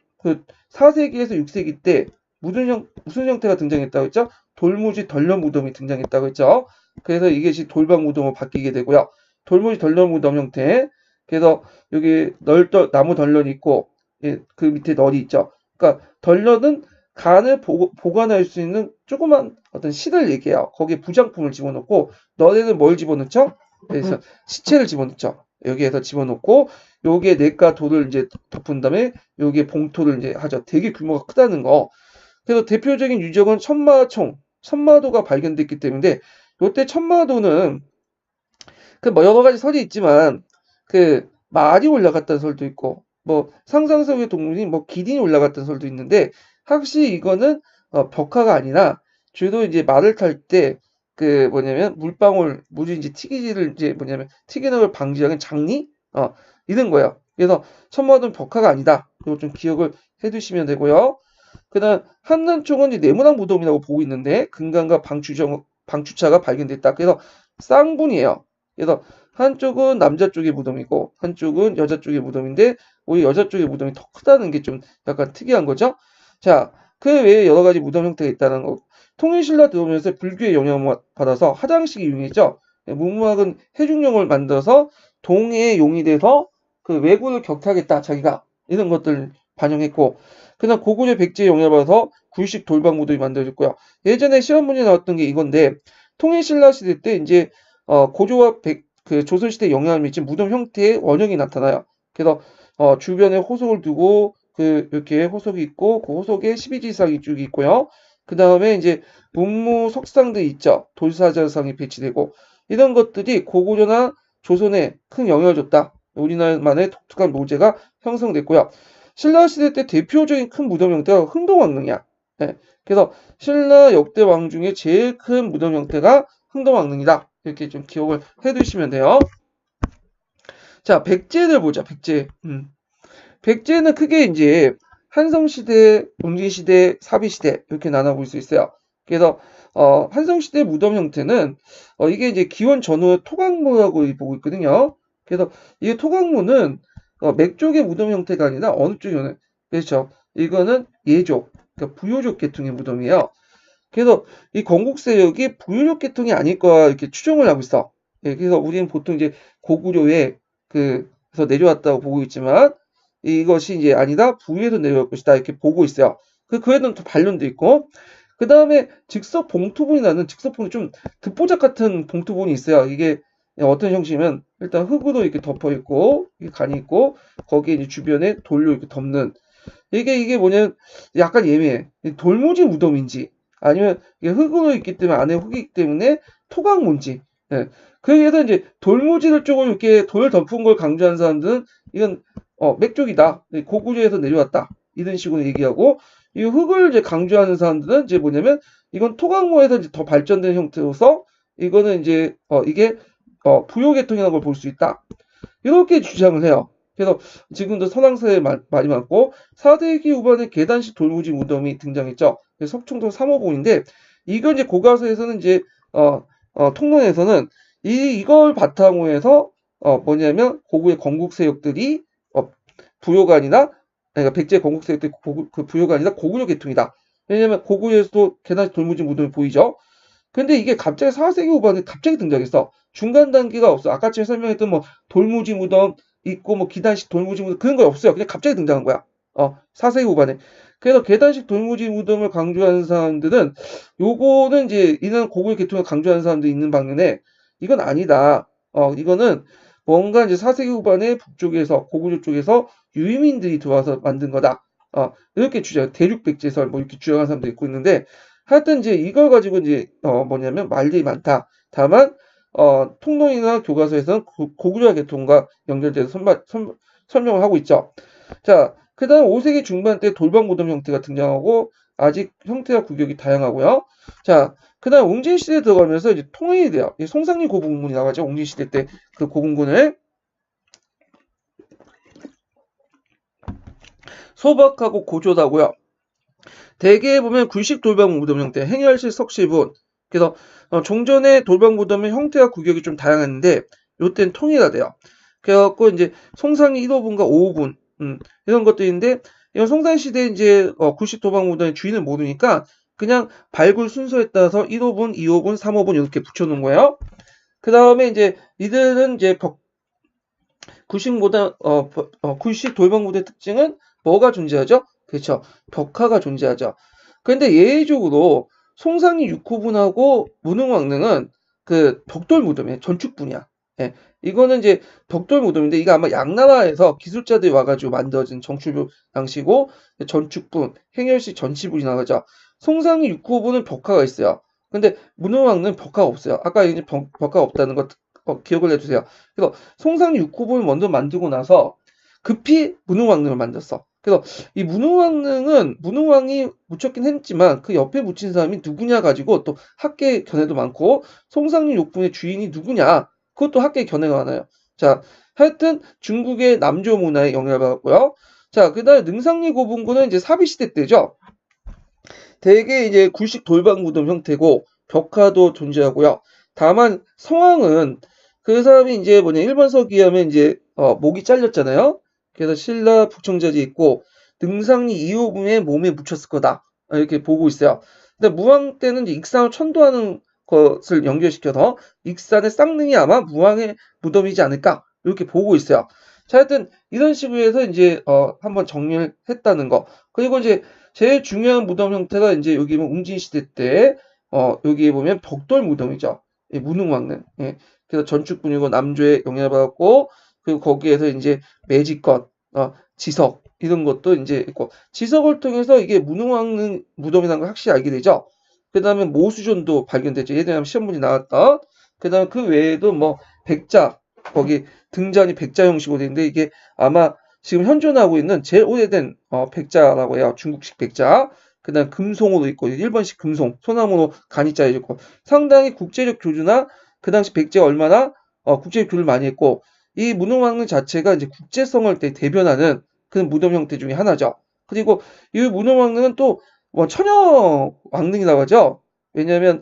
4세기에서 6세기 때 무슨 형태가 등장했다고 했죠? 돌무지 덜련 무덤이 등장했다고 했죠. 그래서 이게 돌방 무덤으로 바뀌게 되고요. 돌무지 덜련 무덤 형태. 그래서 여기 나무 덜련이 있고, 예, 그 밑에 널이 있죠. 그러니까 덜련은 간을 보관할 수 있는 조그만 어떤 실을 얘기해요. 거기에 부장품을 집어넣고, 널에는 뭘 집어넣죠? 그래서 시체를 집어넣죠. 여기에서 집어넣고, 여기에 냇가 돌을 이제 덮은 다음에 여기에 봉토를 이제 하죠. 되게 규모가 크다는 거. 그래서 대표적인 유적은 천마도가 발견됐기 때문에, 요때 천마도는 뭐 여러 가지 설이 있지만 말이 올라갔다는 설도 있고, 뭐 상상 속의 동물이 뭐 기린이 올라갔다는 설도 있는데, 확실히 이거는 벽화가 아니라 주로 이제 말을 탈 때 뭐냐면 물이 이제 튀기는 걸 방지하는 장리 이런 거예요. 그래서 천마도는 벽화가 아니다. 이거 좀 기억을 해두시면 되고요. 그다음 한남쪽은 이제 네모난 무덤이라고 보고 있는데, 금강과 방추차가 발견됐다. 그래서 쌍분이에요. 그래서 한쪽은 남자 쪽의 무덤이고 한쪽은 여자 쪽의 무덤인데, 오히려 여자 쪽의 무덤이 더 크다는 게 좀 약간 특이한 거죠. 자, 그 외에 여러 가지 무덤 형태가 있다는 거. 통일신라 들어오면서 불교의 영향을 받아서 하장식이 유행했죠. 문무학은 해중용을 만들어서 동해의 용이 돼서 왜군을 격퇴하겠다 자기가, 이런 것들 반영했고, 그다음 고구려 백제의 영향을 받아서 구식 돌방 무덤이 만들어졌고요. 예전에 시험 문제 나왔던 게 이건데, 통일신라 시대 때 이제 고조와 조선시대 영향을 미친 무덤 형태의 원형이 나타나요. 그래서 주변에 호석을 두고 이렇게 호석이 있고, 그 호석에 12지상이 쭉 있고요. 그 다음에 이제 문무 석상들 있죠. 돌사자상이 배치되고, 이런 것들이 고구려나 조선에 큰 영향을 줬다. 우리나라만의 독특한 모재가 형성됐고요. 신라 시대 때 대표적인 큰 무덤 형태가 흥동왕릉이야. 네. 그래서 신라 역대 왕 중에 제일 큰 무덤 형태가 흥동왕릉이다. 이렇게 좀 기억을 해두시면 돼요. 자, 백제를 보자. 백제. 백제는 크게 이제 한성시대, 운기시대, 사비시대 이렇게 나눠볼 수 있어요. 그래서 한성시대 무덤 형태는 이게 이제 기원 전후 토강무라고 보고 있거든요. 그래서 이 토강무는 맥족의 무덤 형태가 아니라 어느 쪽이냐면, 그렇죠. 이거는 예족, 그러니까 부요족 계통의 무덤이에요. 그래서 이 건국세력이 부유족 계통이 아닐 거야 이렇게 추정을 하고 있어. 예, 그래서 우리는 보통 이제 고구려에 그래서 내려왔다고 보고 있지만, 이것이 이제 아니다, 부유에서 내려올 것이다 이렇게 보고 있어요. 그에는 또 반론도 있고, 그 다음에 즉석 봉투본이 나는 즉석본이 좀 듣보잡 같은 봉투본이 있어요. 이게 어떤 형식이면 일단 흙으로 이렇게 덮어 있고, 간이 있고, 거기에 이제 주변에 돌로 이렇게 덮는, 이게 뭐냐면 약간 예매해. 돌무지 무덤인지 아니면 이게 흙으로 있기 때문에 안에 흙이 있기 때문에 토강문지. 예. 그래서 이제 돌무지를 쪽으로 이렇게 돌 덮은 걸 강조하는 사람들은 이건 맥족이다. 고구려에서 내려왔다. 이런 식으로 얘기하고, 이 흙을 이제 강조하는 사람들은 이제 뭐냐면 이건 토강모에서 이제 더 발전된 형태로서 이거는 이제 이게 부요 계통이라는 걸 볼 수 있다. 이렇게 주장을 해요. 그래서 지금도 선왕사에 많이 많고, 4세기 후반에 계단식 돌무지 무덤이 등장했죠. 석총도 3호봉인데, 이건 이제 고가서에서는 이제 통론에서는 이걸 바탕으로 해서 뭐냐면 고구의 건국 세력들이 부요가 아니라, 그러니까 백제 건국 세력들이 그 부요가 아니라 고구려 계통이다. 왜냐면 고구려에서도 계단식 돌무지 무덤이 보이죠. 근데 이게 갑자기 4세기 후반에 갑자기 등장했어. 중간 단계가 없어. 아까 전에 설명했던 뭐 돌무지 무덤 있고 뭐 기단식 돌무지 무덤 그런 거 없어요. 그냥 갑자기 등장한 거야. 4세기 후반에. 그래서 계단식 돌무지 무덤을 강조하는 사람들은, 요거는 이제 이런 고구려 계통을 강조하는 사람들이 있는 반면에 이건 아니다. 이거는 뭔가 이제 4세기 후반에 북쪽에서 고구려 쪽에서 유민들이 들어와서 만든 거다. 이렇게 대륙백제설 뭐 이렇게 주장하는 사람도 있고 있는데, 하여튼 이제 이걸 가지고 이제 뭐냐면 말들이 많다. 다만 통론이나 교과서에서는 고구려 계통과 연결돼서 설명을 하고 있죠. 자, 그 다음 5세기 중반 때 돌방 무덤 형태가 등장하고, 아직 형태와 구격이 다양하고요. 자, 그 다음 옹진시대 들어가면서 이제 통일이 돼요. 송상리 고분군이 나가죠. 옹진시대 때 그 고분군을 소박하고 고조하고요. 대개에 보면 굴식 돌방 무덤 형태, 행렬식 석실분. 그래서 종전의 돌방 무덤의 형태와 구격이 좀 다양했는데 요때는 통일화돼요. 그래갖고 이제 송상리 1호분과 5호분 이런 것들인데 이건 송상 시대 이제 굴식 돌방 무덤의 주인을 모르니까 그냥 발굴 순서에 따라서 1호분, 2호분, 3호분 이렇게 붙여놓은 거예요. 그 다음에 이제 이들은 이제 굴식 무덤 굴식 돌방 무덤의 특징은 뭐가 존재하죠? 그렇죠. 벽화가 존재하죠. 그런데 예외적으로 송상리 6호분하고 문흥왕릉은 그 벽돌 무덤이에요. 전축분이야. 예. 이거는 이제 벽돌 무덤인데 이거 아마 양나라에서 기술자들이 와가지고 만들어진 정축 양식이고 전축분, 행렬식 전치분이 나가죠. 송상리 6호분은 벽화가 있어요. 근데 문흥왕릉은 벽화가 없어요. 아까 이제 벽화가 없다는 거 기억을 해주세요. 그래서 송상리 6호분을 먼저 만들고 나서 급히 문흥왕릉을 만들었어. 그래서 이 문흥왕릉은 문흥왕이 묻혔긴 했지만 그 옆에 묻힌 사람이 누구냐 가지고 또 학계 견해도 많고 송상리 욕분의 주인이 누구냐 그것도 학계 견해가 많아요. 자, 하여튼 중국의 남조 문화에 영향을 받았고요. 자, 그다음에 능상리 고분군은 이제 사비시대 때죠. 대개 이제 굴식 돌방 무덤 형태고 벽화도 존재하고요. 다만 성왕은 그 사람이 이제 뭐냐 1번 서기에 하면 이제 목이 잘렸잖아요. 그래서 신라 북청자지 있고 능상리 2호분의 몸에 묻혔을 거다 이렇게 보고 있어요. 근데 무왕 때는 이제 익산을 천도하는 것을 연결시켜서 익산의 쌍릉이 아마 무왕의 무덤이지 않을까 이렇게 보고 있어요. 자, 하여튼 이런 식으로 해서 이제 한번 정리를 했다는 거. 그리고 이제 제일 중요한 무덤 형태가 이제 여기 보면 웅진시대 때 여기 보면 벽돌 무덤이죠. 예, 문흥왕릉. 예. 그래서 전축분이고 남조에 영향을 받았고 그리고 거기에서 이제 매지권, 지석 이런 것도 이제 있고 지석을 통해서 이게 문흥왕릉 무덤이라는 걸 확실히 알게 되죠. 그 다음에 모수존도 발견되죠. 예전에 시험 문제 나왔던. 그 다음에 그 외에도 뭐 백자 거기 등잔이 백자 형식으로 되는데 이게 아마 지금 현존하고 있는 제일 오래된 백자라고 해요. 중국식 백자. 그 다음 금송으로 있고 일본식 금송 소나무로 간이 짜여 있고 상당히 국제적 교주나 그 당시 백제가 얼마나 국제적 교류를 많이 했고 이 문흥왕릉 자체가 이제 국제성을 대변하는 그런 무덤 형태 중에 하나죠. 그리고 이 문흥왕릉은 또 뭐 천여 왕릉이라고 하죠. 왜냐하면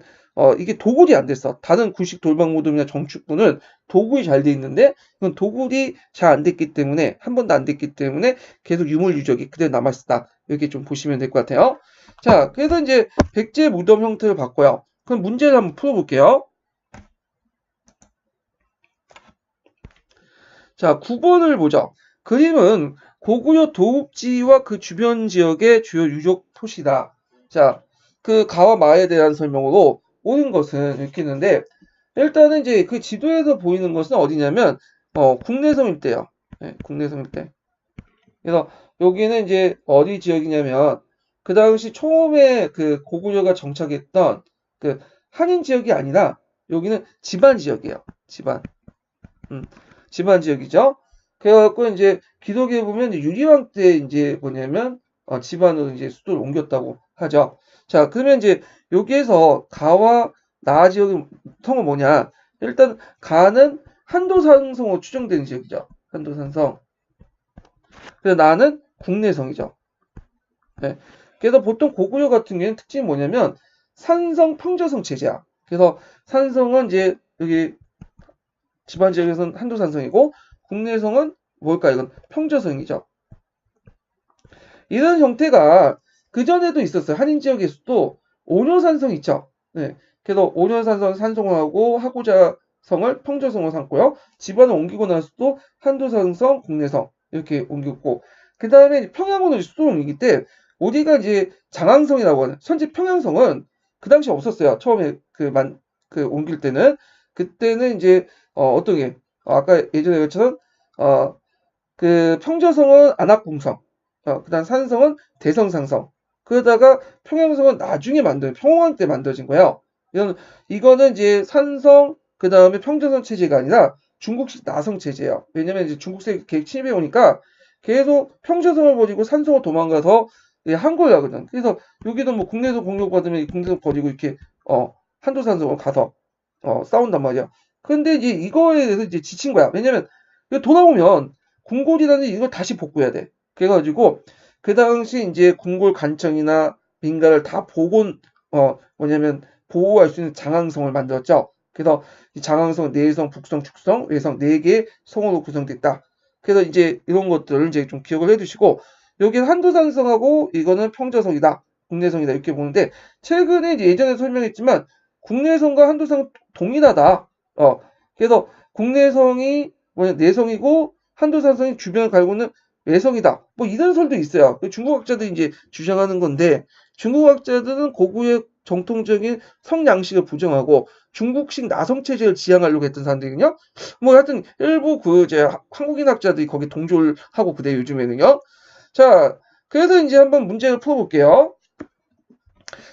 이게 도굴이 안 됐어. 다른 굴식 돌방 무덤이나 정축분은 도굴이 잘 돼 있는데 이건 도굴이 잘 안 됐기 때문에 한 번도 안 됐기 때문에 계속 유물 유적이 그대로 남아있다. 이렇게 좀 보시면 될 것 같아요. 자, 그래서 이제 백제 무덤 형태를 봤고요. 그럼 문제를 한번 풀어볼게요. 자, 9번을 보죠. 그림은 고구려 도읍지와 그 주변 지역의 주요 유적 토시다. 자, 그 가와 마에 대한 설명으로 옳은 것은 이렇게 있는데 일단은 이제 그 지도에서 보이는 것은 어디냐면 국내성 일대요. 네, 국내성 일대. 그래서 여기는 이제 어디 지역이냐면 그 당시 처음에 그 고구려가 정착했던 그 한인 지역이 아니라 여기는 지방 지역이에요. 지방. 지방 지역이죠. 그래갖고 이제 기록에 보면 유리왕 때 이제 뭐냐면 지방으로 이제 수도를 옮겼다고 하죠. 자, 그러면 이제 여기에서 가와 나 지역의 성은 뭐냐? 일단 가는 한도산성으로 추정되는 지역이죠. 한도산성. 그래서 나는 국내성이죠. 네. 그래서 보통 고구려 같은 경우에는 특징이 뭐냐면 산성 평저성 체제야. 그래서 산성은 이제 여기 지방 지역에서는 한도산성이고 국내성은 뭘까? 이건 평저성이죠. 이런 형태가 그전에도 있었어요. 한인 지역에서도 온효산성 있죠. 네. 그래서 온효산성 산성을 하고 하고자성을 평저성으로 삼고요. 지방을 옮기고 나서도 한도산성, 국내성 이렇게 옮겼고 그 다음에 평양으로 수도를 옮기기 때 어디가 이제 장항성이라고 하는 현재 평양성은 그 당시 없었어요. 처음에 그 옮길 때는 그때는 이제 어떤 게 아까 예전에 것처럼 그 평저성은 안압궁성, 그다음 산성은 대성상성. 그러다가 평양성은 나중에 평왕 때 만들어진 거예요. 이거는 이제 산성 그다음에 평저성 체제가 아니라 중국식 나성 체제예요. 왜냐면 이제 중국세 계획 침입해 오니까 계속 평저성을 버리고 산성을 도망가서 한국을 하거든. 그래서 여기도 뭐 국내에서 공격받으면 국내에서 버리고 이렇게 한도산성으로 가서 싸운단 말이야. 근데 이제 이거에 대해서 이제 지친 거야. 왜냐면 이거 돌아오면 궁궐이라는 이걸 다시 복구해야 돼. 그래가지고 그 당시 이제 궁궐 관청이나 민가를 다 뭐냐면 보호할 수 있는 장항성을 만들었죠. 그래서 이 장항성 내성, 북성, 축성, 외성 4개의 성으로 구성됐다. 그래서 이제 이런 것들을 이제 좀 기억을 해두시고 여기는 한도산성하고 이거는 평저성이다, 국내성이다 이렇게 보는데 최근에 이제 예전에 설명했지만 국내성과 한도성 동일하다. 그래서 국내성이 뭐냐 내성이고 한도산성이 주변을 갈고는 외성이다. 뭐 이런 설도 있어요. 중국학자들이 이제 주장하는 건데 중국학자들은 고구의 정통적인 성양식을 부정하고 중국식 나성체제를 지향하려고 했던 사람들이거든요. 뭐 하여튼 일부 이제 한국인 학자들이 거기 동조를 하고 그래 요즘에는요. 자, 그래서 이제 한번 문제를 풀어볼게요.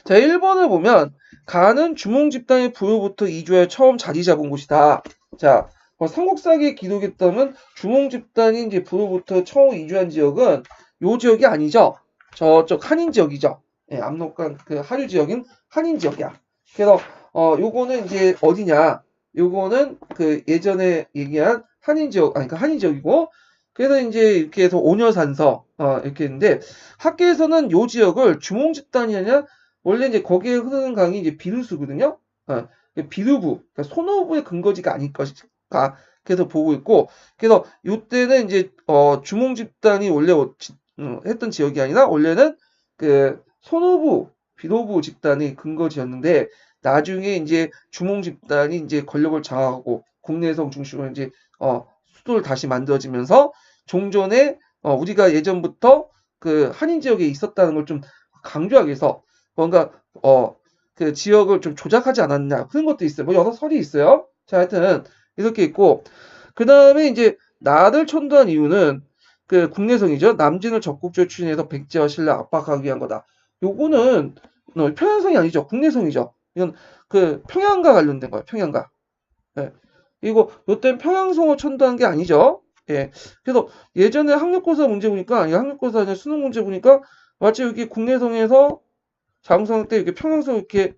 자, 1번을 보면 가는 주몽 집단의 부여부터 이주하여 처음 자리 잡은 곳이다. 자, 삼국사기의 기록에 따르면 주몽 집단이 이제 부여부터 처음 이주한 지역은 요 지역이 아니죠. 저쪽 한인 지역이죠. 예, 압록강 그 하류 지역인 한인 지역이야. 그래서 요거는 이제 어디냐? 요거는 그 예전에 얘기한 한인 지역, 아니 그 한인 지역이고, 그래서 이제 이렇게 해서 오녀산서 이렇게 했는데 학계에서는 요 지역을 주몽 집단이 아니라 원래 이제 거기에 흐르는 강이 이제 비루수거든요. 비루부, 그러니까 손오부의 근거지가 아닐 것일까. 그래서 보고 있고, 그래서 이때는 이제 주몽 집단이 원래 했던 지역이 아니라 원래는 그 손오부, 비로부 집단의 근거지였는데 나중에 이제 주몽 집단이 이제 권력을 장악하고 국내성 중심으로 이제 수도를 다시 만들어지면서 종전에 우리가 예전부터 그 한인 지역에 있었다는 걸 좀 강조하기 위해서 뭔가 그 지역을 좀 조작하지 않았냐 그런 것도 있어요. 뭐 여러 설이 있어요. 자, 하여튼 이렇게 있고 그 다음에 이제 나를 천도한 이유는 그 국내성이죠. 남진을 적국주에 추진해서 백제와 신라 압박하기 위한 거다. 요거는 평양성이 아니죠. 국내성이죠. 이건 그 평양과 관련된 거예요. 평양과. 예. 이거 요때 평양성을 천도한 게 아니죠. 예. 그래서 예전에 학력고사 문제 보니까 아니 학력고사 아니라 수능 문제 보니까 마치 여기 국내성에서 장성 때 이렇게 평양성 이렇게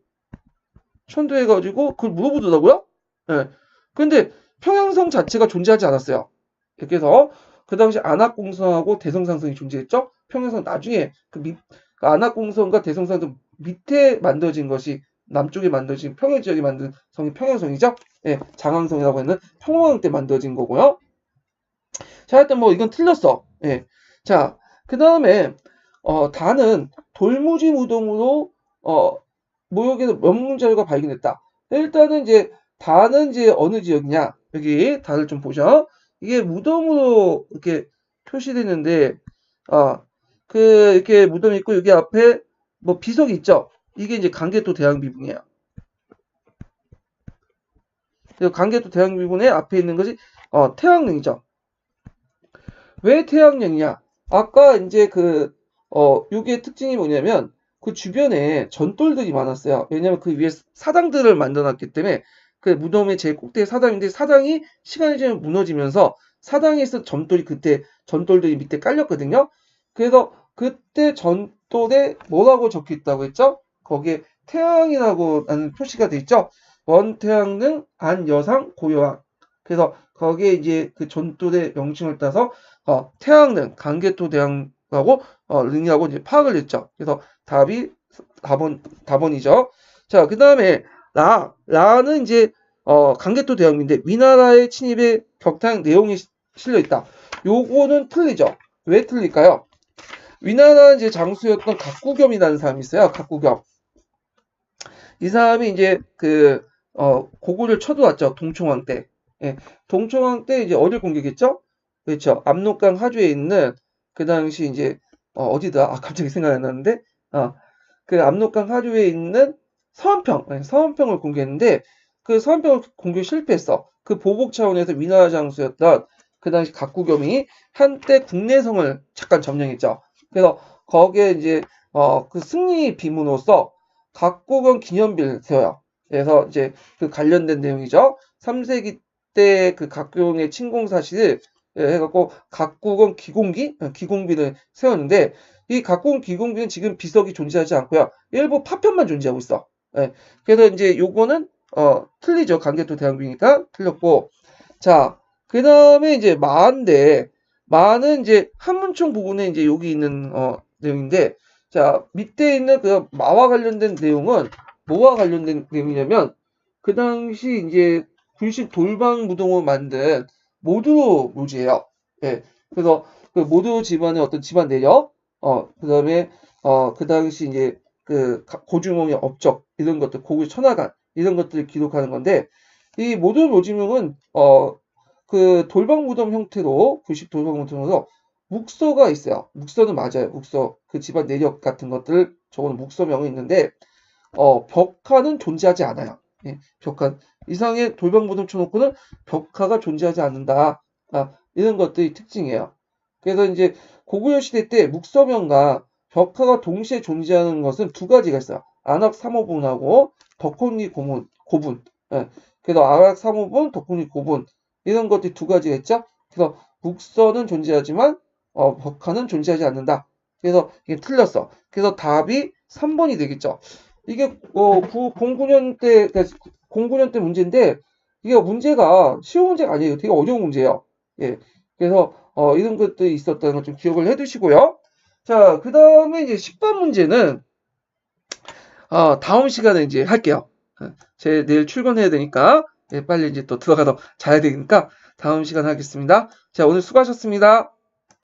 천도해가지고 그걸 물어보더라고요. 예. 근데 평양성 자체가 존재하지 않았어요. 이렇게 해서 그 당시 안압공성하고 대성상성이 존재했죠. 평양성 나중에 그 안압공성과 대성상성 밑에 만들어진 것이 남쪽에 만들어진 평양 지역에 만든 성이 평양성이죠. 예, 장항성이라고 하는 평화왕 때 만들어진 거고요. 자, 하여튼 뭐 이건 틀렸어. 예. 자, 그 다음에 다는 돌무지 무덤으로 모욕에서 명문 자료가 발견됐다. 일단은 이제 다는 이제 어느 지역이냐? 여기 다를 좀 보셔. 이게 무덤으로 이렇게 표시되는데 그 이렇게 무덤이 있고 여기 앞에 뭐 비석이 있죠. 이게 이제 강계토 대왕비분이에요. 강계토 대왕비분의 앞에 있는 것이 태왕릉이죠. 왜 태왕릉이냐? 아까 이제 요게 특징이 뭐냐면 그 주변에 전돌들이 많았어요. 왜냐면 그 위에 사당들을 만들어놨기 때문에 그 무덤의 제일 꼭대기 사당인데 사당이 시간이 지나면 무너지면서 사당에 있던 전돌들이 밑에 깔렸거든요. 그래서 그때 전돌에 뭐라고 적혀 있다고 했죠? 거기에 태왕이라고 하는 표시가 돼 있죠. 원태왕릉 안여상 고여왕. 그래서 거기에 이제 그 전돌의 명칭을 따서 태왕릉 강계토 대왕하고 릉이라고 이제 파악을 했죠. 그래서 답이 4번이죠. 자, 그 다음에 라는 이제 강계토 대왕인데 위나라의 침입의 격탕 내용이 실려 있다. 요거는 틀리죠. 왜 틀릴까요? 위나라 이제 장수였던 각구겸이라는 사람이 있어요. 각구겸. 이 사람이 이제 고구려를 쳐들어왔죠. 동총왕 때. 예, 동총왕 때 이제 어딜 공격했죠? 그렇죠. 압록강 하주에 있는 그 당시 이제 어디다? 갑자기 생각이 안 나는데 그 압록강 하류에 있는 서원평을 공개했는데 그 서원평을 공격 실패했어. 그 보복 차원에서 위나라 장수였던 그 당시 각구겸이 한때 국내성을 잠깐 점령했죠. 그래서 거기에 이제 그 승리 비문으로서 각구겸 기념비를 세워요. 그래서 이제 그 관련된 내용이죠. 3세기 때 그 각구겸의 침공 사실을 해갖고 각구겸 기공비를 세웠는데 이 각군 기공비는 지금 비석이 존재하지 않고요. 일부 파편만 존재하고 있어. 예, 그래서 이제 요거는 틀리죠. 강개토 대항비니까 틀렸고. 자, 그 다음에 이제 마인데, 마는 이제 한문총 부분에 이제 여기 있는 내용인데, 자, 밑에 있는 그 마와 관련된 내용은 뭐와 관련된 내용이냐면, 그 당시 이제 굴신 돌방무동을 만든 모두 묘지예요. 예. 그래서 그 모두 집안의 어떤 집안 내력, 그 다음에 그 당시 이제 그 고주몽의 업적 이런 것들, 고구 천하간 이런 것들을 기록하는 건데, 이 모두 묘지명은 그 돌방무덤 형태로 구식 돌방무덤으로 묵서가 있어요. 묵서는 맞아요. 묵서 그 집안 내력 같은 것들 적어놓은 묵서명이 있는데 벽화는 존재하지 않아요. 예, 벽화 이상의 돌방무덤 쳐놓고는 벽화가 존재하지 않는다. 이런 것들이 특징이에요. 그래서 이제 고구려 시대 때 묵서명과 벽화가 동시에 존재하는 것은 두 가지가 있어요. 안악 삼호분하고 덕혼리 고분. 예, 그래서 안악 삼호분, 덕혼리 고분 이런 것들이 두 가지가 있죠. 그래서 묵서는 존재하지만 벽화는 존재하지 않는다. 그래서 이게 틀렸어. 그래서 답이 3번이 되겠죠. 이게 09년 때 그러니까 09년 때 문제인데 이게 문제가 쉬운 문제가 아니에요. 되게 어려운 문제예요. 예. 그래서 이런 것들이 있었다는 걸 좀 기억을 해 두시고요. 자, 그다음에 이제 10번 문제는 다음 시간에 이제 할게요. 제 내일 출근해야 되니까 빨리 이제 또 들어가서 자야 되니까 다음 시간에 하겠습니다. 자, 오늘 수고하셨습니다.